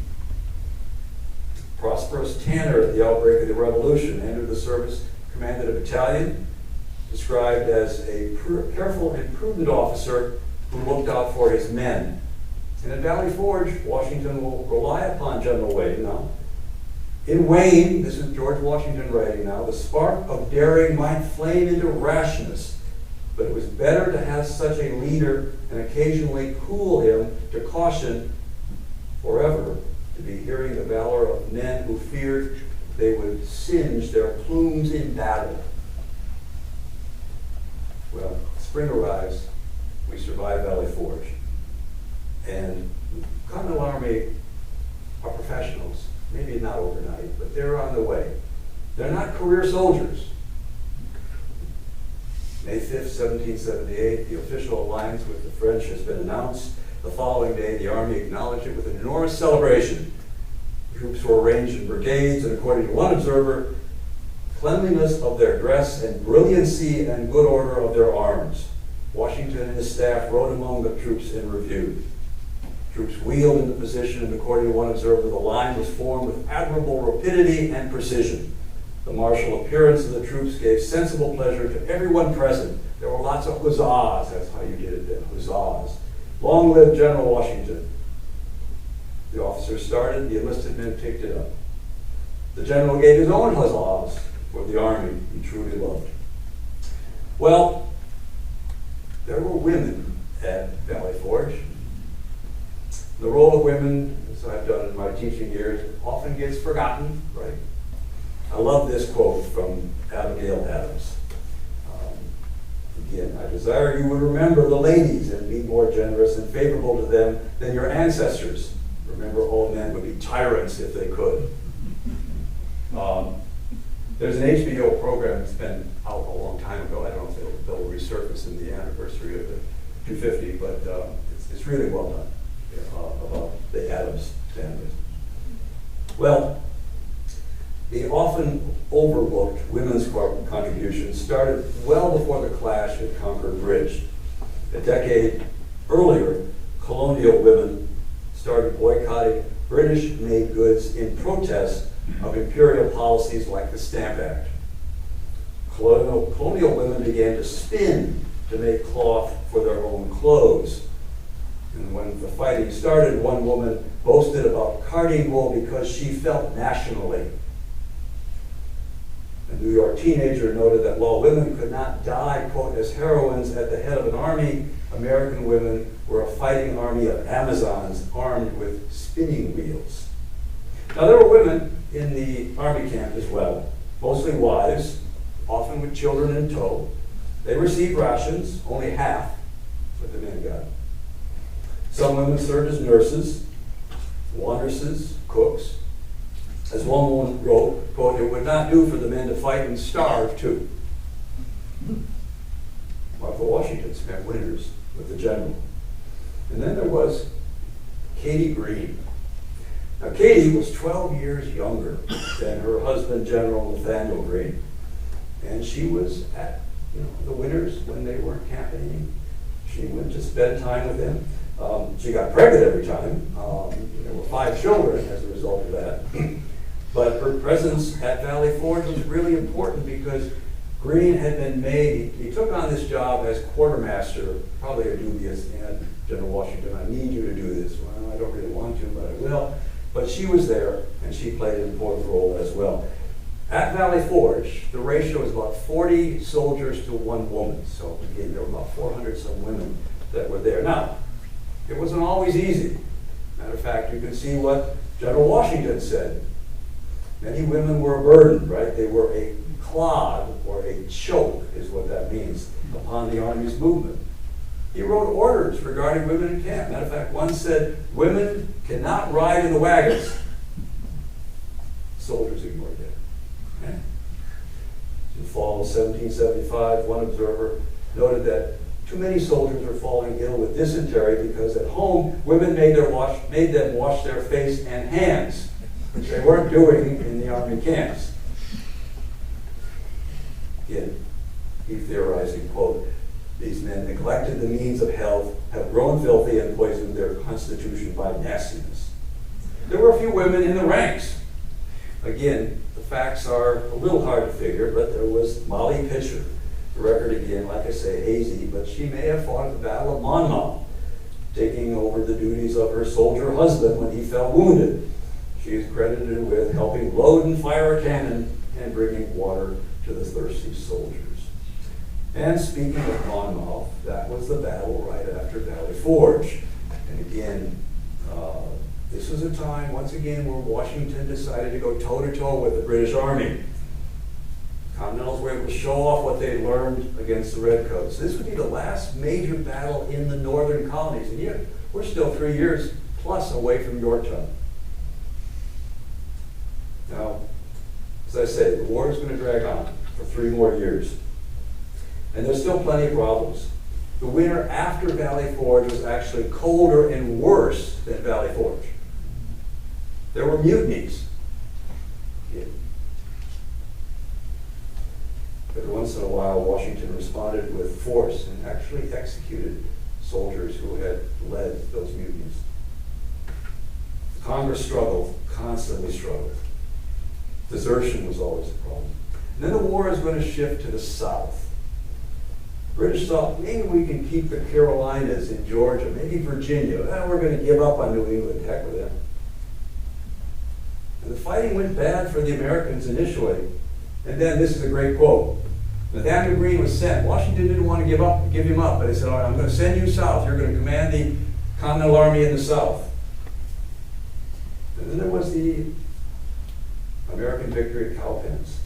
S2: prosperous tanner at the outbreak of the revolution, entered the service, commanded a battalion, described as a careful and prudent officer who looked out for his men. And at Valley Forge, Washington will rely upon General Wayne now. In Wayne, this is George Washington writing now, the spark of daring might flame into rashness, but it was better to have such a leader and occasionally cool him to caution forever to be hearing the valor of men who feared they would singe their plumes in battle. Well, spring arrives, we survive Valley Forge, and Continental Army are professionals. Maybe not overnight, but they're on the way. They're not career soldiers. May 5th, 1778, the official alliance with the French has been announced. The following day, the Army acknowledged it with an enormous celebration. Troops were arranged in brigades, and according to one observer, cleanliness of their dress and brilliancy and good order of their arms. Washington and his staff rode among the troops in review. Troops wheeled into position, and according to one observer, the line was formed with admirable rapidity and precision. The martial appearance of the troops gave sensible pleasure to everyone present. There were lots of huzzahs. That's how you did it then, huzzahs. Long live General Washington. The officers started, the enlisted men picked it up. The general gave his own huzzahs for the army he truly loved. Well, there were women at Valley Forge. The role of women, as I've done in my teaching years, often gets forgotten, right? I love this quote from Abigail Adams. Again, I desire you would remember the ladies and be more generous and favorable to them than your ancestors. Remember, all men would be tyrants if they could. There's an HBO program that's been out a long time ago. I don't know if they'll resurface in the anniversary of the 250, but it's really well done about the Addams family. Well, the often overlooked women's contributions started well before the clash at Concord Bridge. A decade earlier, colonial women started boycotting British-made goods in protest of imperial policies like the Stamp Act. Colonial women began to spin to make cloth for their own clothes. And when the fighting started, one woman boasted about carding wool because she felt nationally. A New York teenager noted that while women could not die, quote, as heroines at the head of an army, American women were a fighting army of Amazons armed with spinning wheels. Now, there were women in the army camp as well, mostly wives, often with children in tow. They received rations, only half what the men got. Some women served as nurses, laundresses, cooks. As one woman wrote, quote, it would not do for the men to fight and starve too. Martha Washington spent winters with the general. And then there was Katie Green. Now, Katie was 12 years younger than her husband, General Nathaniel Green. And she was at the winters when they weren't campaigning. She went to spend time with them. She got pregnant every time. There were 5 children as a result of that. But her presence at Valley Forge was really important because Green had been made, he took on this job as quartermaster, probably a dubious, and General Washington, I need you to do this. Well, I don't really want to, but I will. But she was there, and she played an important role as well. At Valley Forge, the ratio was about 40 soldiers to 1 woman. So again, there were about 400 some women that were there. Now, it wasn't always easy. Matter of fact, you can see what General Washington said. Many women were a burden, right? They were a clog or a choke, is what that means, upon the Army's movement. He wrote orders regarding women in camp. Matter of fact, one said, women cannot ride in the wagons. Soldiers ignored that. Okay. In the fall of 1775, one observer noted that too many soldiers were falling ill with dysentery because at home, women made them wash their face and hands, which they weren't doing in the Army camps. Again, he theorizing, quote, these men neglected the means of health, have grown filthy, and poisoned their constitution by nastiness. There were a few women in the ranks. Again, the facts are a little hard to figure, but there was Molly Pitcher. The record, again, like I say, hazy, but she may have fought at the Battle of Monmouth, taking over the duties of her soldier husband when he fell wounded. She is credited with helping load and fire a cannon and bringing water to the thirsty soldiers. And speaking of Monmouth, that was the battle right after Valley Forge. And again, this was a time, once again, where Washington decided to go toe-to-toe with the British Army. Continentals were able to show off what they learned against the Redcoats. This would be the last major battle in the northern colonies. And yet, we're still 3 years plus away from Yorktown. Now, as I say, the war is going to drag on for 3 more years. And there's still plenty of problems. The winter after Valley Forge was actually colder and worse than Valley Forge. There were mutinies. Every once in a while, Washington responded with force and actually executed soldiers who had led those mutinies. Congress struggled, constantly struggled. Desertion was always a problem. And then the war is going to shift to the south. British thought, maybe we can keep the Carolinas in Georgia, maybe Virginia. We're going to give up on New England, heck with them. And the fighting went bad for the Americans initially. And then this is a great quote. Nathaniel Greene was sent. Washington didn't want to give him up, but he said, all right, I'm going to send you south. You're going to command the Continental Army in the south. And then there was the American victory at Cowpens.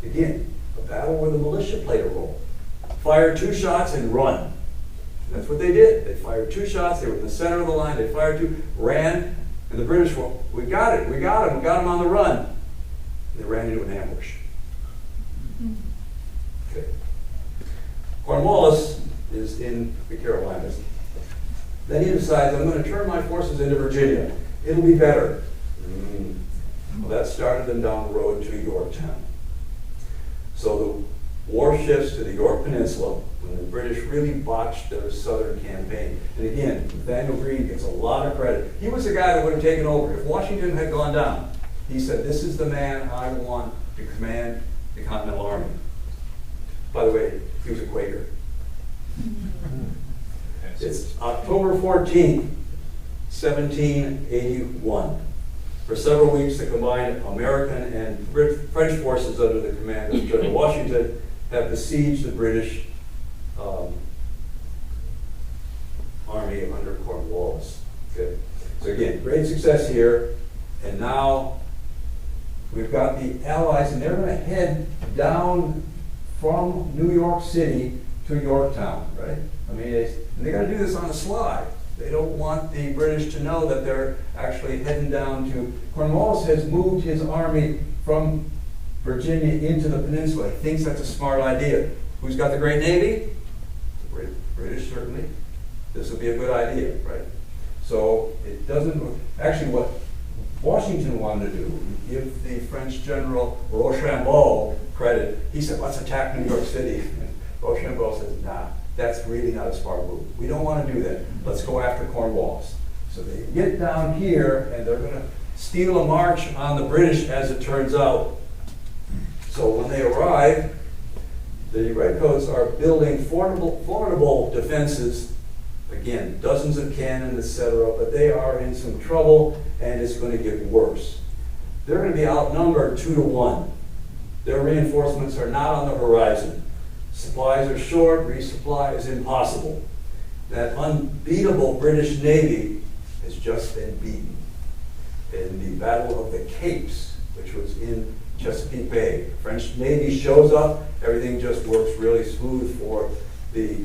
S2: Again, a battle where the militia played a role. Fire 2 shots and run. And that's what they did. They fired 2 shots. They were in the center of the line. They fired 2, ran, and the British were, we got it. We got him. We got him on the run. They ran into an ambush. Okay. Cornwallis is in the Carolinas. Then he decides, I'm going to turn my forces into Virginia. It'll be better. Well, that started them down the road to Yorktown. So the war shifts to the York Peninsula when the British really botched their southern campaign. And again, Nathaniel Greene gets a lot of credit. He was the guy that would have taken over. If Washington had gone down, he said, this is the man I want to command the Continental Army. By the way, he was a Quaker. It's October 14th, 1781. For several weeks, the combined American and French forces under the command of General Washington have besieged the British army under Cornwallis. Okay. So again, great success here. And now we've got the Allies, and they're going to head down from New York City to Yorktown, right? I mean, and they got to do this on the sly. They don't want the British to know that they're actually heading down to. Cornwallis has moved his army from Virginia into the peninsula. He thinks that's a smart idea. Who's got the great navy? The British, certainly. This would be a good idea, right? So it doesn't. Actually, what Washington wanted to do, give the French general Rochambeau credit. He said, let's attack New York City. And Rochambeau says, nah, that's really not a smart move. We don't want to do that. Let's go after Cornwallis. So they get down here, and they're going to steal a march on the British, as it turns out. So when they arrive, the Redcoats are building formidable defenses. Again, dozens of cannon, etc., but they are in some trouble, and it's going to get worse. They're going to be outnumbered 2-1. Their reinforcements are not on the horizon. Supplies are short, resupply is impossible. That unbeatable British Navy has just been beaten in the Battle of the Capes, which was in Chesapeake Bay. The French Navy shows up, everything just works really smooth for the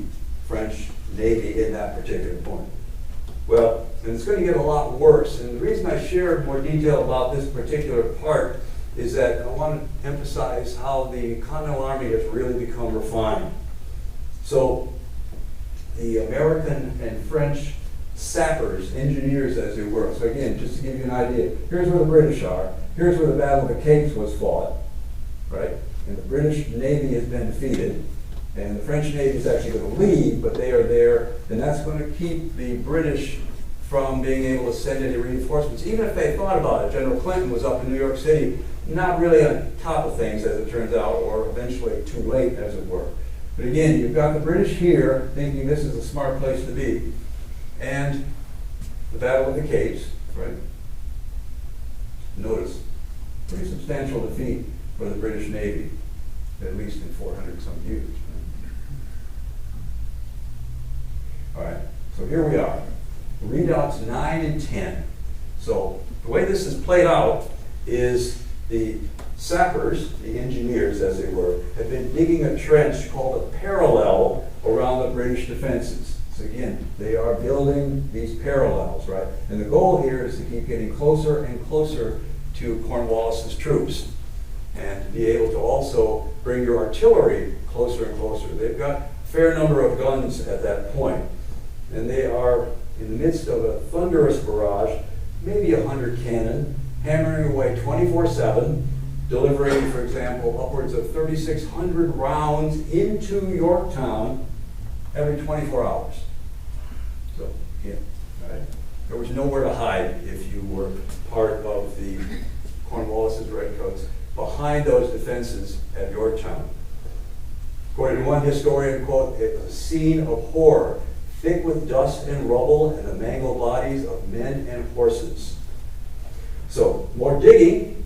S2: French Navy in that particular point. Well, and it's going to get a lot worse. And the reason I share more detail about this particular part is that I want to emphasize how the Continental Army has really become refined. So the American and French sappers, engineers as they were. So again, just to give you an idea, here's where the British are. Here's where the Battle of the Capes was fought, right? And the British Navy has been defeated. And the French Navy is actually going to leave, but they are there. And that's going to keep the British from being able to send any reinforcements. Even if they thought about it, General Clinton was up in New York City, not really on top of things, as it turns out, or eventually too late, as it were. But again, you've got the British here thinking this is a smart place to be. And the Battle of the Capes, right? Notice, pretty substantial defeat for the British Navy, at least in 400 some years. All right, so here we are. Readouts 9 and 10. So the way this is played out is the sappers, the engineers as they were, have been digging a trench called a parallel around the British defenses. So again, they are building these parallels, right? And the goal here is to keep getting closer and closer to Cornwallis's troops and to be able to also bring your artillery closer and closer. They've got a fair number of guns at that point. And they are in the midst of a thunderous barrage, maybe 100 cannon, hammering away 24/7, delivering, for example, upwards of 3,600 rounds into Yorktown every 24 hours. So, yeah, right? There was nowhere to hide if you were part of the Cornwallis's Redcoats behind those defenses at Yorktown. According to one historian, quote, it was a scene of horror, thick with dust and rubble and the mangled bodies of men and horses. So, more digging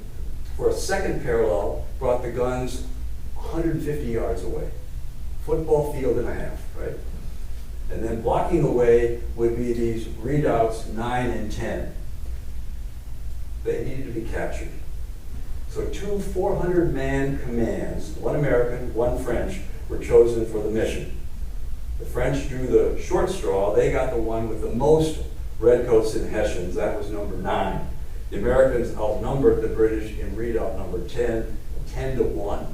S2: for a second parallel brought the guns 150 yards away. Football field and a half, right? And then blocking the way would be these redoubts 9 and 10. They needed to be captured. So 2 400-man commands, one American, one French, were chosen for the mission. The French drew the short straw. They got the one with the most redcoats and Hessians. That was number 9. The Americans outnumbered the British in redoubt number 10, 10-1.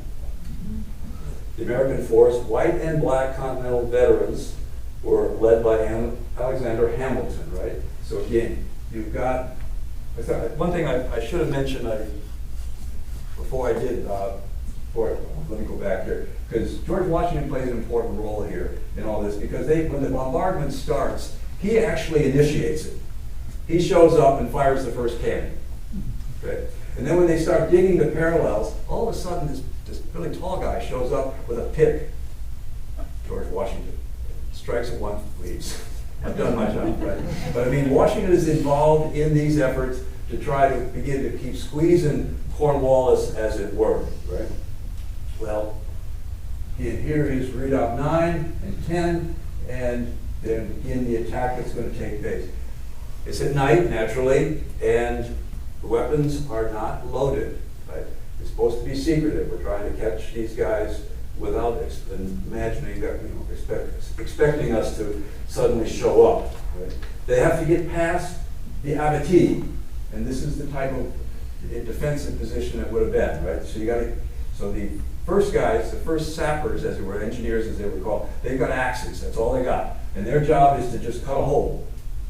S2: The American force, white and black Continental veterans, were led by Alexander Hamilton, right? So again, you've got, one thing I should have mentioned before I did, let me go back here, because George Washington plays an important role here in all this, because when the bombardment starts, he actually initiates it. He shows up and fires the first cannon, okay? And then when they start digging the parallels, all of a sudden this really tall guy shows up with a pick. George Washington strikes at one, leaves. I've done my job, right? But I mean, Washington is involved in these efforts to try to begin to keep squeezing Cornwallis, as it were, right? Well, here is redoubt 9 and 10, and then begin the attack that's going to take place. It's at night, naturally, and the weapons are not loaded, right? It's supposed to be secretive. We're trying to catch these guys without imagining that, expecting us to suddenly show up, right? They have to get past the abattis, and this is the type of defensive position that would have been, right? So the first guys, the first sappers, as it were, engineers as they were called, they've got axes, that's all they got. And their job is to just cut a hole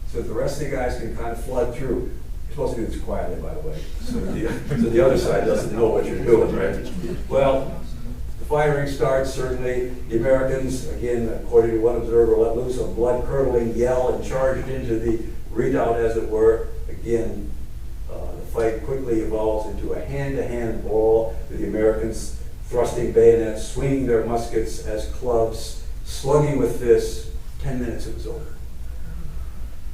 S2: so that the rest of the guys can kind of flood through. You're supposed to do this quietly, by the way, so the other side doesn't know what you're doing, right? Well, the firing starts, certainly. The Americans, again, according to one observer, let loose a blood-curdling yell and charged into the redoubt, as it were. Again, the fight quickly evolves into a hand-to-hand brawl with the Americans thrusting bayonets, swinging their muskets as clubs, slugging with fists. 10 minutes, it was over.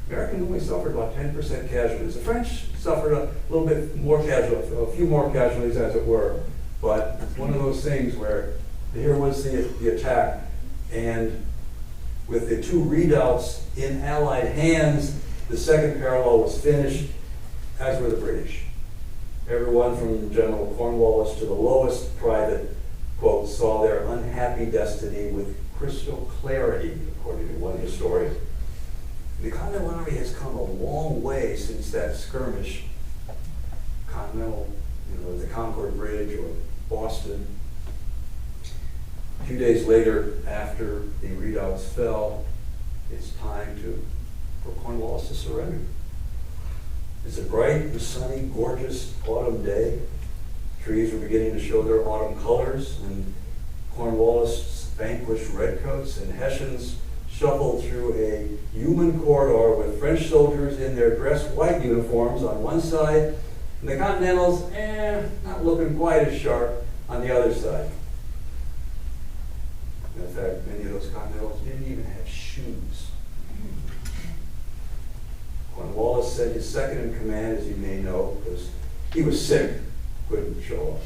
S2: Americans only suffered about 10% casualties. The French suffered a little bit more casualties, a few more casualties, as it were. But it's one of those things where here was the attack, and with the two redoubts in Allied hands, the second parallel was finished, as were the British. Everyone from General Cornwallis to the lowest private, quote, saw their unhappy destiny with crystal clarity, according to one historian. The Continental Army has come a long way since that skirmish, Continental, the Concord Bridge or Boston. A few days later, after the redoubts fell, it's time for Cornwallis to surrender. It's a bright and sunny, gorgeous autumn day. Trees are beginning to show their autumn colors, and Cornwallis vanquished redcoats and Hessians shuffled through a human corridor with French soldiers in their dress white uniforms on one side, and the Continentals, not looking quite as sharp on the other side. In fact, many of those Continentals didn't even have shoes. Cornwallis sent his second in command, as you may know, because he was sick, couldn't show up.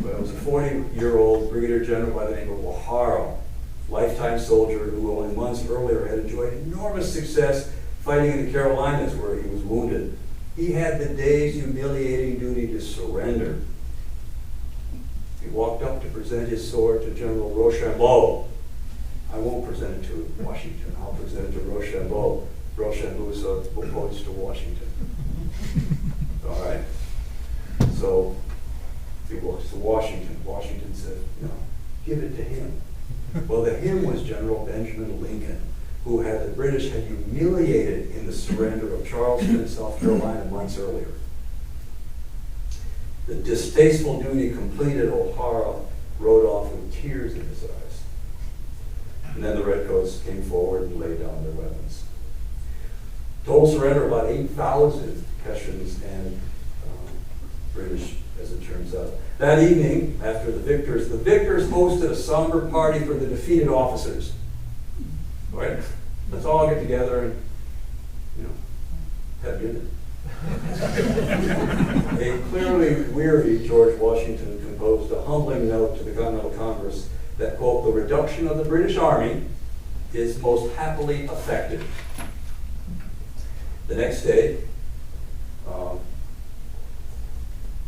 S2: But it was a 40-year-old brigadier general by the name of O'Hara, lifetime soldier who only months earlier had enjoyed enormous success fighting in the Carolinas where he was wounded. He had the day's humiliating duty to surrender. He walked up to present his sword to General Rochambeau. I won't present it to Washington, I'll present it to Rochambeau. Rochambeau is opposed to Washington. All right? So he walks to Washington. Washington said, no, give it to him. Well, the him was General Benjamin Lincoln, who the British had humiliated in the surrender of Charleston, South Carolina, months earlier. The distasteful duty completed, O'Hara rode off with tears in his eyes. And then the redcoats came forward and laid down their weapons. Total surrender about 8,000 Hessians and British, as it turns out. That evening, after the victors hosted a somber party for the defeated officers. Right? Let's all get together and, have dinner. A clearly weary George Washington composed a humbling note to the Continental Congress that, quote, the reduction of the British Army is most happily effected. The next day,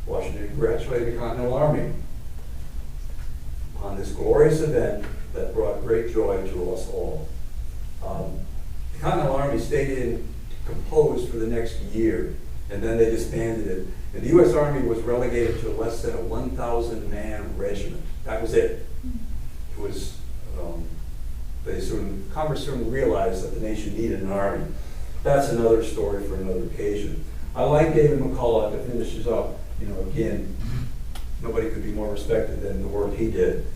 S2: Washington congratulated the Continental Army on this glorious event that brought great joy to us all. The Continental Army stayed composed for the next year. and then they disbanded it. And the U.S. Army was relegated to less than a 1,000-man regiment. That was it. It was, Congress soon realized that the nation needed an army. That's another story for another occasion. I like David McCullough to finish this up. Again, nobody could be more respected than the work he did.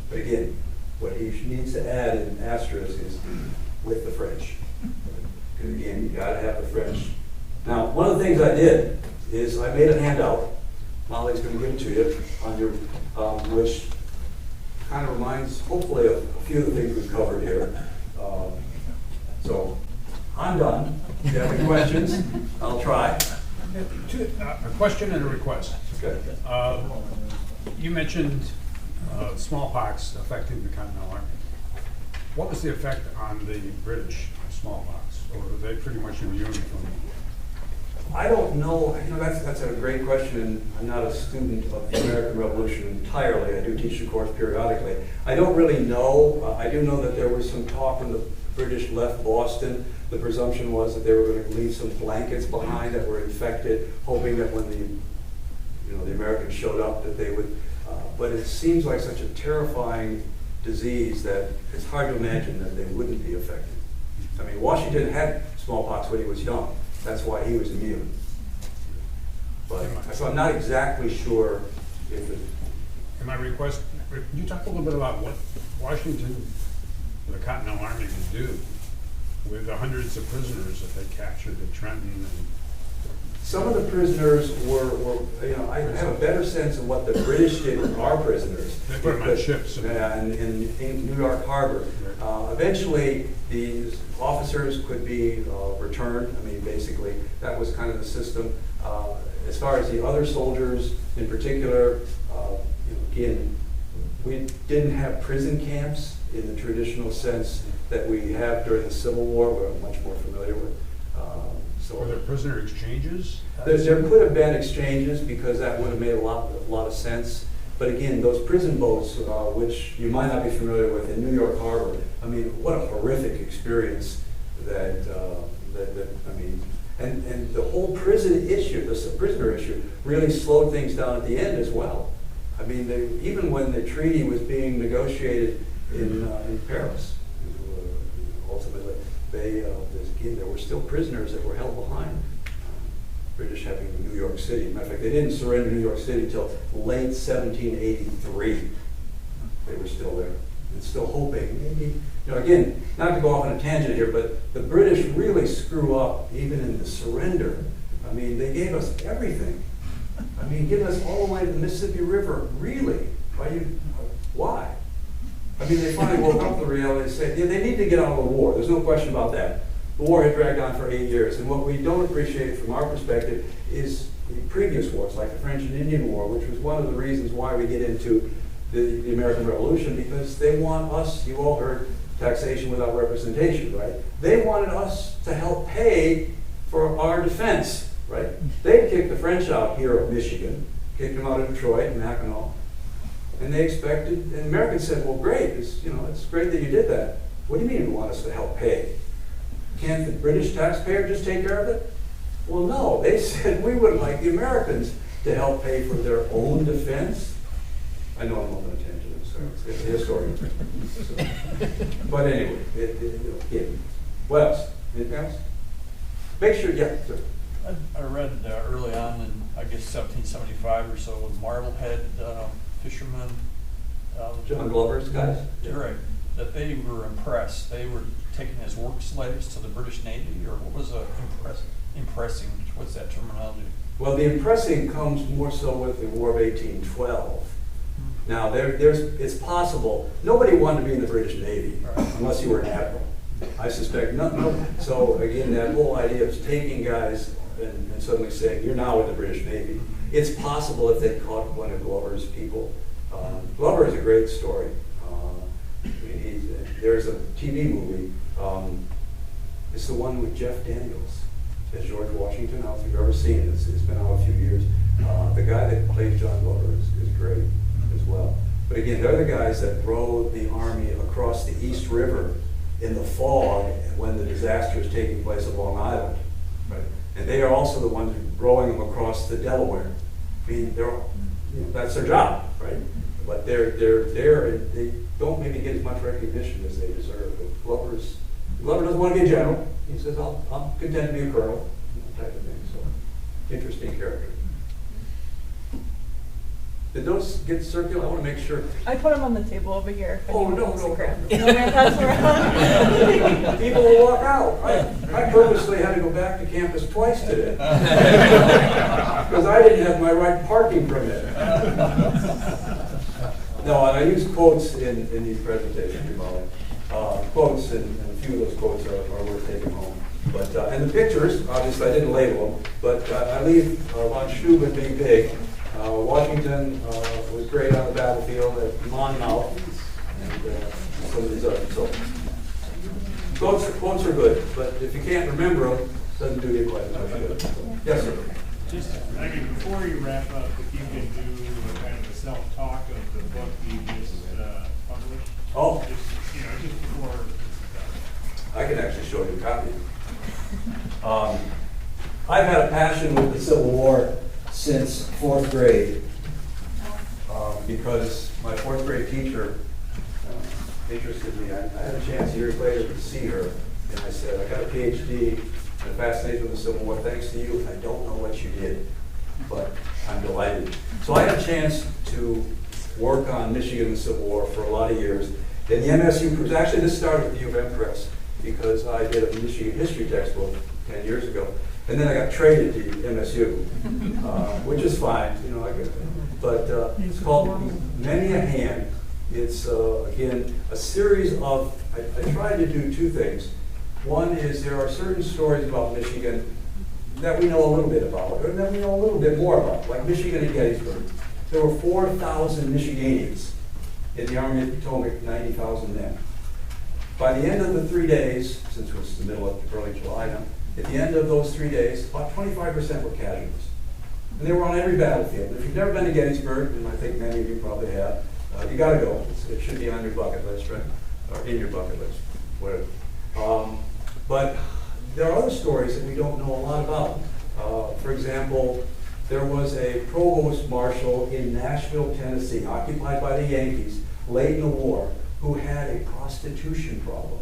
S2: But again, what he needs to add in asterisk is with the French. Because again, you gotta have the French. Now, one of the things I did is I made a handout. Molly's gonna give it to you on your, which kind of reminds, hopefully, of a few of the things we've covered here. So, I'm done. If you have any questions, I'll try.
S4: A question and a request.
S2: Okay.
S4: You mentioned smallpox affecting the Continental Army. What was the effect on the British smallpox, or were they pretty much immune from it?
S2: I don't know. That's a great question. I'm not a student of the American Revolution entirely. I do teach the course periodically. I don't really know. I do know that there was some talk when the British left Boston. The presumption was that they were going to leave some blankets behind that were infected, hoping that when the Americans showed up that they would. But it seems like such a terrifying disease that it's hard to imagine that they wouldn't be affected. I mean, Washington had smallpox when he was young. That's why he was immune. But so I'm not exactly sure if it.
S4: And my request, could you talk a little bit about what Washington, the Continental Army, could do with the hundreds of prisoners that they captured at Trenton? And
S2: some of the prisoners were I have a better sense of what the British did with our prisoners.
S4: They put them on ships.
S2: In New York Harbor. Eventually, these officers could be returned. I mean, basically, that was kind of the system. As far as the other soldiers in particular, again, we didn't have prison camps in the traditional sense that we have during the Civil War, where I'm much more familiar with.
S4: Were there prisoner exchanges?
S2: There could have been exchanges because that would have made a lot of sense. But again, those prison boats, which you might not be familiar with in New York Harbor, I mean, what a horrific experience and the whole prison issue, the prisoner issue, really slowed things down at the end as well. I mean, even when the treaty was being negotiated in Paris, ultimately, there were still prisoners that were held behind. British having New York City. Matter of fact, they didn't surrender New York City until late 1783. They were still there and still hoping. Maybe, again, not to go off on a tangent here, but the British really screw up even in the surrender. I mean, they gave us everything. I mean, giving us all the way to the Mississippi River, really? Why? I mean, they finally woke up to the reality and said, yeah, they need to get out of the war. There's no question about that. The war had dragged on for 8 years, and what we don't appreciate from our perspective is the previous wars, like the French and Indian War, which was one of the reasons why we get into the American Revolution, because they want us, you all heard taxation without representation, right? They wanted us to help pay for our defense, right? They kicked the French out here of Michigan, kicked them out of Detroit and Mackinac, and they expected, and Americans said, well, great, it's great that you did that. What do you mean you want us to help pay? Can't the British taxpayer just take care of it? Well, no, they said we would like the Americans to help pay for their own defense. I know I'm on a tangent, so it's a historian. But anyway, what else? Anything else? Make sure, yeah, sir.
S5: I read early on in, I guess, 1775 or so, with Marblehead fishermen.
S2: John Glover's guys?
S5: Right. That they were impressed. They were taken as work slaves to the British Navy, or what was impressing? What's that terminology?
S2: Well, the impressing comes more so with the War of 1812. Now, it's possible. Nobody wanted to be in the British Navy unless you were an admiral. I suspect no. So again, that whole idea of taking guys and suddenly saying you're now in the British Navy. It's possible if they caught one of Glover's people. Glover is a great story. There's a TV movie. It's the one with Jeff Daniels as George Washington. I don't know if you've ever seen it. It's been out a few years. The guy that played John Glover is great as well. But again, they're the guys that rode the army across the East River in the fog when the disaster is taking place at Long Island. Right? And they are also the ones rowing them across the Delaware. I mean, that's their job, right? But they're there, and they don't maybe get as much recognition as they deserve. But Glover doesn't want to be a general. He says, I'm content to be a colonel, type of thing. So, interesting character. Did those get circulated? I want to make sure.
S1: I put them on the table over here. If
S2: Oh,
S1: anyone
S2: no,
S1: wants to
S2: no,
S1: grab
S2: no.
S1: them. No man pass around.
S2: People will walk out. I purposely had to go back to campus twice today. Because I didn't have my right parking permit. No, and I use quotes in these presentations, Molly. Quotes, and a few of those quotes are worth taking home. But, and the pictures, obviously I didn't label them, but I leave von Steuben being big. Washington was great on the battlefield at Monmouth, and some of these others. So quotes are good, but if you can't remember them, it doesn't do you quite enough good. So, yes, sir.
S6: Just, I mean, before you wrap up, if you could do a kind of a self-talk of the book you just published.
S2: Oh.
S6: Just before.
S2: I can actually show you a copy. I've had a passion with the Civil War since 4th grade because my 4th grade teacher interested me. I had a chance years later to see her, and I said, I got a PhD in fascination with the Civil War thanks to you. I don't know what you did, but I'm delighted. So I had a chance to work on Michigan and the Civil War for a lot of years. In the MSU, actually this started with the U of M Press because I did a Michigan history textbook 10 years ago. And then I got traded to MSU, which is fine, but it's called Many a Hand. It's, again, a series of, I tried to do two things. One is there are certain stories about Michigan that we know a little bit about, or that we know a little bit more about, like Michigan and Gettysburg. There were 4,000 Michiganians in the Army of the Potomac, 90,000 men. By the end of the 3 days, since it was the middle of early July now, at the end of those 3 days, about 25% were casualties. And they were on every battlefield. If you've never been to Gettysburg, and I think many of you probably have, you gotta go. It should be on your bucket list, right? Or in your bucket list, whatever. But there are other stories that we don't know a lot about. For example, there was a provost marshal in Nashville, Tennessee, occupied by the Yankees, late in the war, who had a prostitution problem.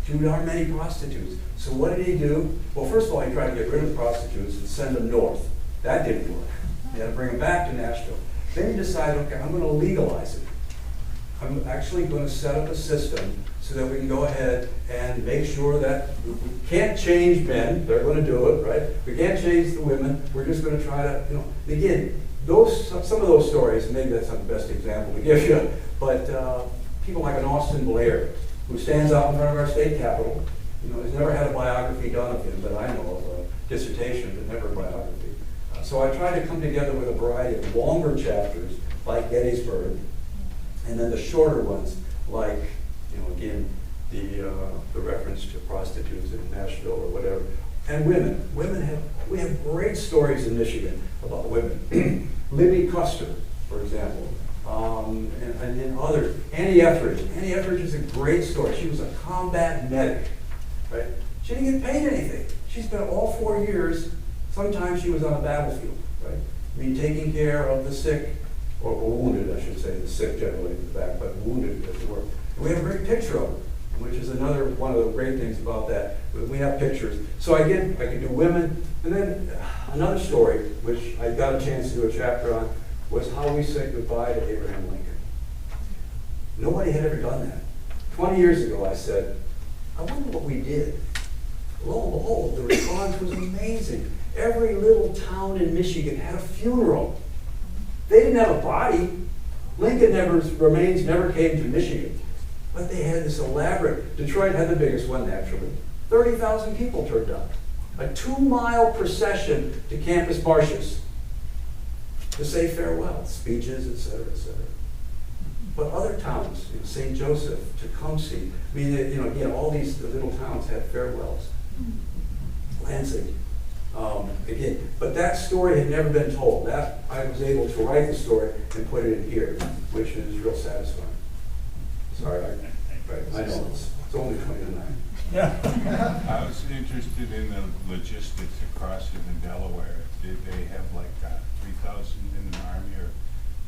S2: Too darn many prostitutes. So what did he do? Well, first of all, he tried to get rid of the prostitutes and send them north. That didn't work. He had to bring them back to Nashville. Then he decided, okay, I'm going to legalize it. I'm actually going to set up a system so that we can go ahead and make sure that we can't change men. They're going to do it, right? We can't change the women. We're just going to try to, again, some of those stories, maybe that's not the best example to give you, but people like an Austin Blair, who stands out in front of our state capitol, has never had a biography done of him that I know of, a dissertation, but never a biography. So I tried to come together with a variety of longer chapters, like Gettysburg, and then the shorter ones, like, again, the reference to prostitutes in Nashville or whatever. And women. We have great stories in Michigan about women. Libby Custer, for example. And then others. Annie Etheridge. Annie Etheridge is a great story. She was a combat medic, right? She didn't get paid anything. She spent all 4 years, sometimes she was on a battlefield, right? I mean, taking care of the sick, or wounded, I should say, the sick generally in the back, but wounded as it were. And we have a great picture of her, which is another one of the great things about that. We have pictures. So I could do women, and then another story, which I got a chance to do a chapter on, was how we said goodbye to Abraham Lincoln. Nobody had ever done that. 20 years ago, I said, I wonder what we did. Lo and behold, the response was amazing. Every little town in Michigan had a funeral. They didn't have a body. Lincoln remains never came to Michigan. But they had this elaborate, Detroit had the biggest one naturally. 30,000 people turned up. A 2-mile procession to Campus Martius to say farewell, speeches, et cetera, et cetera. But other towns, St. Joseph, Tecumseh, I mean, again, all these little towns had farewells. Lansing, again, but that story had never been told. That I was able to write the story and put it in here, which is real satisfying. Sorry, I know it's only 20 to 9.
S7: I was interested in the logistics of crossing in Delaware. Did they have like 3,000 in the Army, or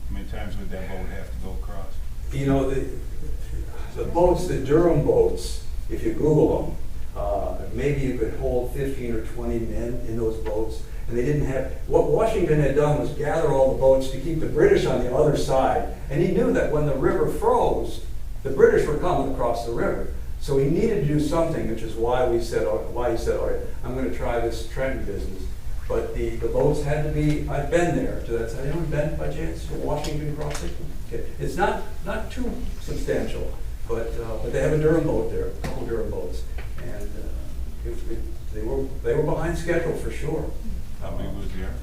S7: how many times would that boat have to go across?
S2: You know, the boats, the Durham boats, if you Google them, maybe you could hold 15 or 20 men in those boats. And they didn't have, what Washington had done was gather all the boats to keep the British on the other side. And he knew that when the river froze, the British were coming across the river. So he needed to do something, which is why he said, all right, I'm going to try this Trenton business. But the boats had to be, I've been there to that side. Have you ever been by chance to Washington crossing? Okay. It's not too substantial, but they have a Durham boat there, a couple Durham boats. And they were behind schedule for sure.
S7: How big was the Army?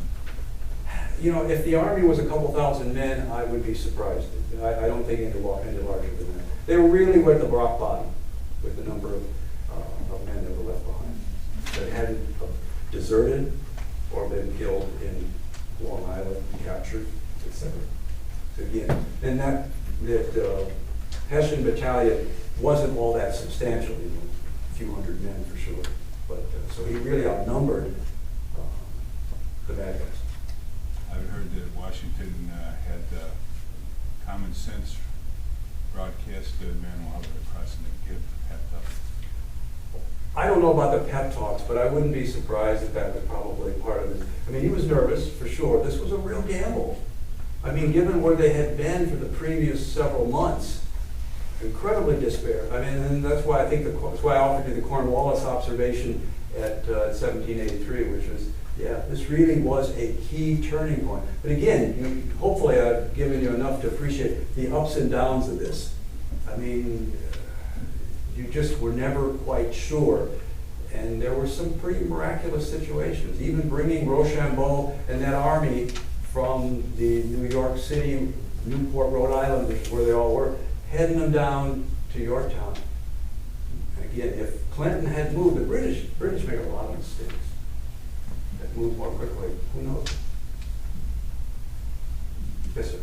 S2: You know, if the Army was a couple thousand men, I would be surprised. I don't think any larger than that. They were really at the rock bottom with the number of men that were left behind that hadn't deserted or been killed in Long Island, captured, etc. So again, and that Hessian battalion wasn't all that substantial, you know, a few hundred men for sure. But so he really outnumbered the bad guys.
S7: I've heard that Washington had common sense broadcast to men while they were crossing to give pep talk.
S2: I don't know about the pep talks, but I wouldn't be surprised if that was probably part of it. I mean, he was nervous for sure. This was a real gamble. I mean, given where they had been for the previous several months, incredibly despair. I mean, and that's why I think that's why I offered you the Cornwallis observation at 1783, which was, yeah, this really was a key turning point. But again, hopefully I've given you enough to appreciate the ups and downs of this. I mean, you just were never quite sure. And there were some pretty miraculous situations, even bringing Rochambeau and that army from the New York City, Newport, Rhode Island, which is where they all were, heading them down to Yorktown. And again, if Clinton had moved, the British make a lot of mistakes. That moved more quickly, who knows? Yes, sir.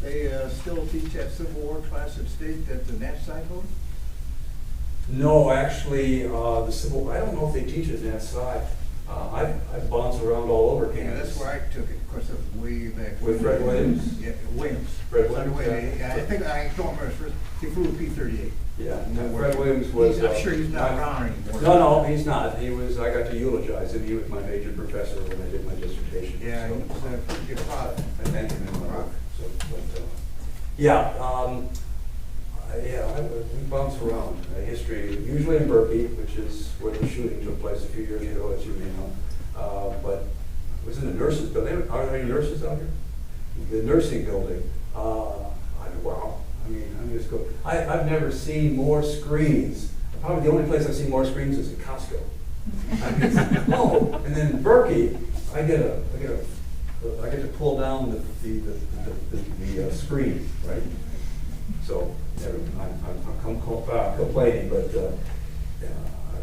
S8: They still teach that Civil War class at State at the Nat Cycle?
S2: No, actually, I don't know if they teach it in that side. I've bounced around all over
S8: Yeah,
S2: campus.
S8: that's where I took it. Of course, that was way back.
S2: With Fred Williams?
S8: Yeah, Williams.
S2: Fred
S8: By the
S2: Williams,
S8: way,
S2: yeah.
S8: I think I don't remember his first. He flew a P-38.
S2: Yeah, and Fred Williams was.
S8: I'm sure he's not around anymore.
S2: No, he's not. He was. I got to eulogize him. He was my major professor when I did my dissertation.
S8: Yeah,
S2: so,
S8: he was a pretty good father.
S2: I thank him in my book. So, but, yeah, we bounce around. History, usually in Berkeley, which is where the shooting took place a few years ago, as you may know. But it was in the nurses' building. Are there any nurses out here? The nursing building. Wow. I mean, I'm just going. I've never seen more screens. Probably the only place I've seen more screens is at Costco. And then Berkeley, I get to pull down the screen, right? So I'm complaining, but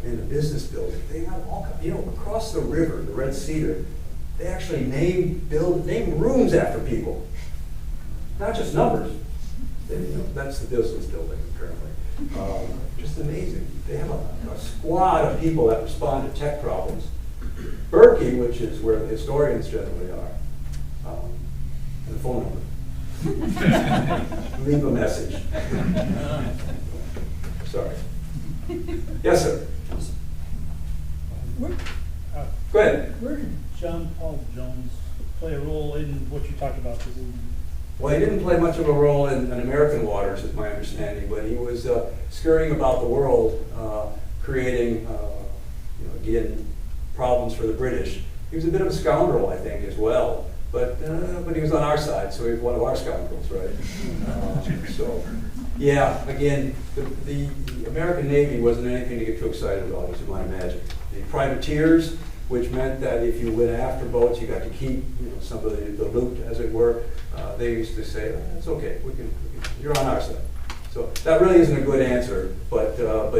S2: in the business building, they have all, across the river, the Red Cedar, they actually name rooms after people, not just numbers. That's the business building, apparently. Just amazing. They have a squad of people that respond to tech problems. Berkeley, which is where the historians generally are, and the phone number. Leave a message. Sorry. Yes, sir. Go ahead.
S9: Where did John Paul Jones play a role in what you talked about?
S2: Well, he didn't play much of a role in American waters, is my understanding, but he was scurrying about the world, creating, again, problems for the British. He was a bit of a scoundrel, I think, as well. But he was on our side, so he was one of our scoundrels, right? So, yeah, again, the American Navy wasn't anything to get too excited about, as you might imagine. The privateers, which meant that if you went after boats, you got to keep some of the loot, as it were. They used to say, "It's okay, you're on our side." So that really isn't a good answer, but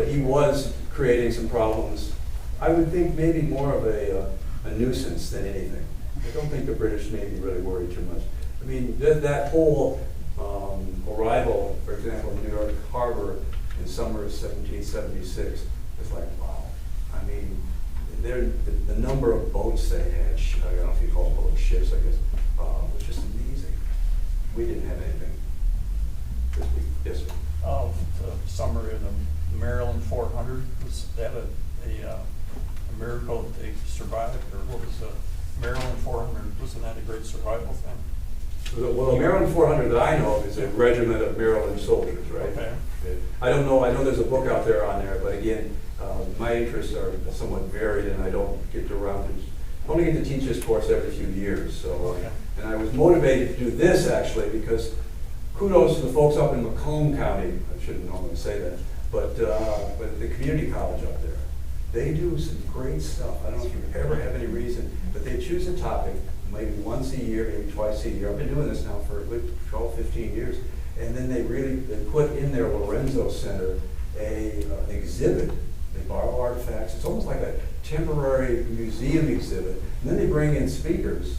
S2: he was creating some problems. I would think maybe more of a nuisance than anything. I don't think the British Navy really worried too much. I mean, that whole arrival, for example, in New York Harbor in summer of 1776 It's like, wow. I mean, the number of boats they had, I don't know if you call them boats, ships, I guess, was just amazing. We didn't have anything this week. Yes, sir.
S5: The summary of the Maryland 400, was that a miracle that they survived, or what was the Maryland 400? Wasn't that a great survival thing?
S2: Well, the Maryland 400 that I know of is a regiment of Maryland soldiers, right?
S5: Okay.
S2: I don't know, I know there's a book out there on there, but again, my interests are somewhat varied and I don't get around to, I only get to teach this course every few years, so.
S5: Okay.
S2: And I was motivated to do this actually because kudos to the folks up in Macomb County, I shouldn't normally say that, but the community college up there. They do some great stuff. I don't know if you ever have any reason, but they choose a topic, maybe once a year, maybe twice a year. I've been doing this now for a good 12, 15 years. And then they put in their Lorenzo Center an exhibit. They borrow artifacts. It's almost like a temporary museum exhibit. And then they bring in speakers.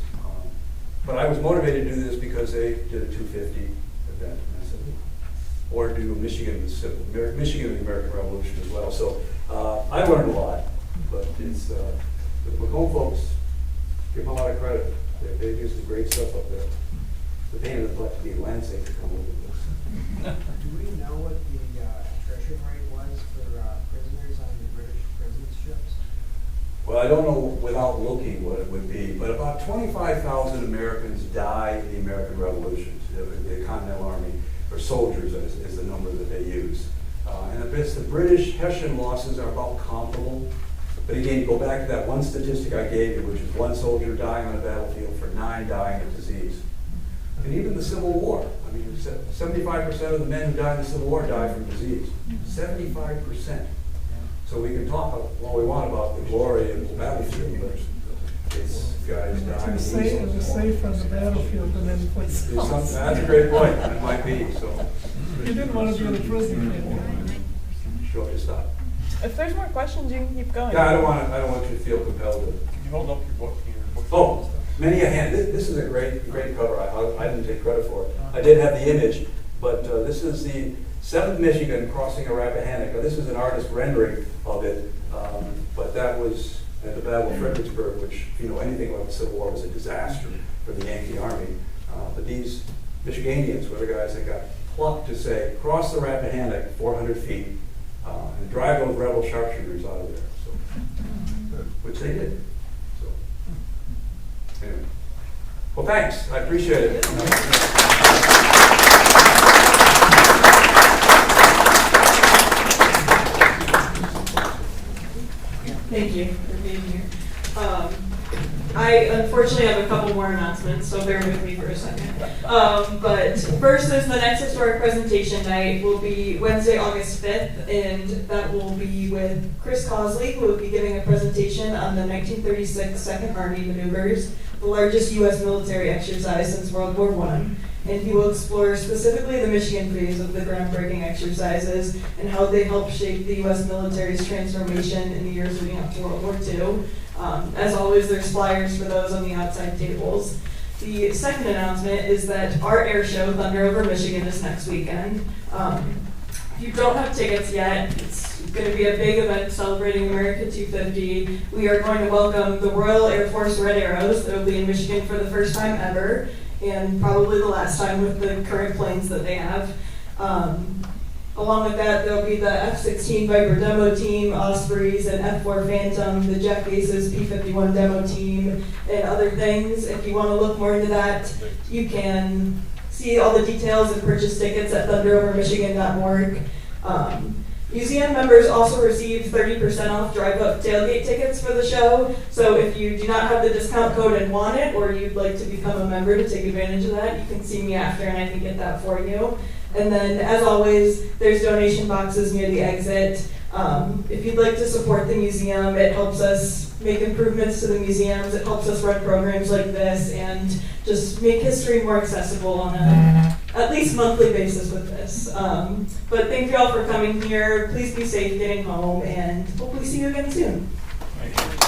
S2: But I was motivated to do this because they did a 250 event. And I said, or do Michigan and the American Revolution as well. So I learned a lot, but it's the Macomb folks, give them a lot of credit. They do some great stuff up there. The pain in the butt to be Lansing to come over this.
S10: Do we know what the attrition rate was for prisoners on the British prison ships?
S2: Well, I don't know without looking what it would be, but about 25,000 Americans died in the American Revolution. The Continental Army, or soldiers is the number that they use. And the British Hessian losses are about comparable. But again, go back to that one statistic I gave you, which is one soldier dying on a battlefield for 9 dying of disease. And even the Civil War, I mean, 75% of the men who died in the Civil War died from disease. 75%. So we can talk all we want about the glory of the battlefield, but it's guys dying of disease.
S3: It was safe on the battlefield than any place else.
S2: That's a great point. It might be, so.
S3: You didn't want to be in a prison camp.
S2: Sure, just stop.
S11: If there's more questions, you can keep going.
S2: Yeah, I don't want you to feel compelled to.
S5: Can you hold up your book?
S2: Oh, many a hand. This is a great cover. I didn't take credit for it. I did have the image, but this is the 7th Michigan crossing a Rappahannock. Now, this is an artist rendering of it, but that was at the Battle of Fredericksburg, which, if you know anything about the Civil War, was a disaster for the Yankee Army. But these Michiganians were the guys that got plucked to say, cross the Rappahannock 400 feet and drive those rebel sharpshooters out of there. So, which they did. So, anyway. Well, thanks. I appreciate it.
S1: Thank you for being here. I unfortunately have a couple more announcements, so bear with me for a second. But first is the next historic presentation night will be Wednesday, August 5th, and that will be with Chris Cosley, who will be giving a presentation on the 1936 Second Army maneuvers, the largest U.S. military exercise since World War I. And he will explore specifically the Michigan phase of the groundbreaking exercises and how they helped shape the U.S. military's transformation in the years leading up to World War II. As always, there's flyers for those on the outside tables. The second announcement is that our air show, Thunder Over Michigan, is next weekend. If you don't have tickets yet, it's going to be a big event celebrating America 250. We are going to welcome the Royal Air Force Red Arrows that will be in Michigan for the first time ever, and probably the last time with the current planes that they have. Along with that, there'll be the F-16 Viper demo team, Ospreys, and F-4 Phantom, the Jeff Gase's P-51 demo team, and other things. If you want to look more into that, you can see all the details and purchase tickets at thunderovermichigan.org. Museum members also receive 30% off drive-up tailgate tickets for the show. So if you do not have the discount code and want it, or you'd like to become a member to take advantage of that, you can see me after and I can get that for you. And then, as always, there's donation boxes near the exit. If you'd like to support the museum, it helps us make improvements to the museums. It helps us run programs like this and just make history more accessible on a at least monthly basis with this. But thank you all for coming here. Please be safe getting home, and hopefully see you again soon.
S5: Thank you.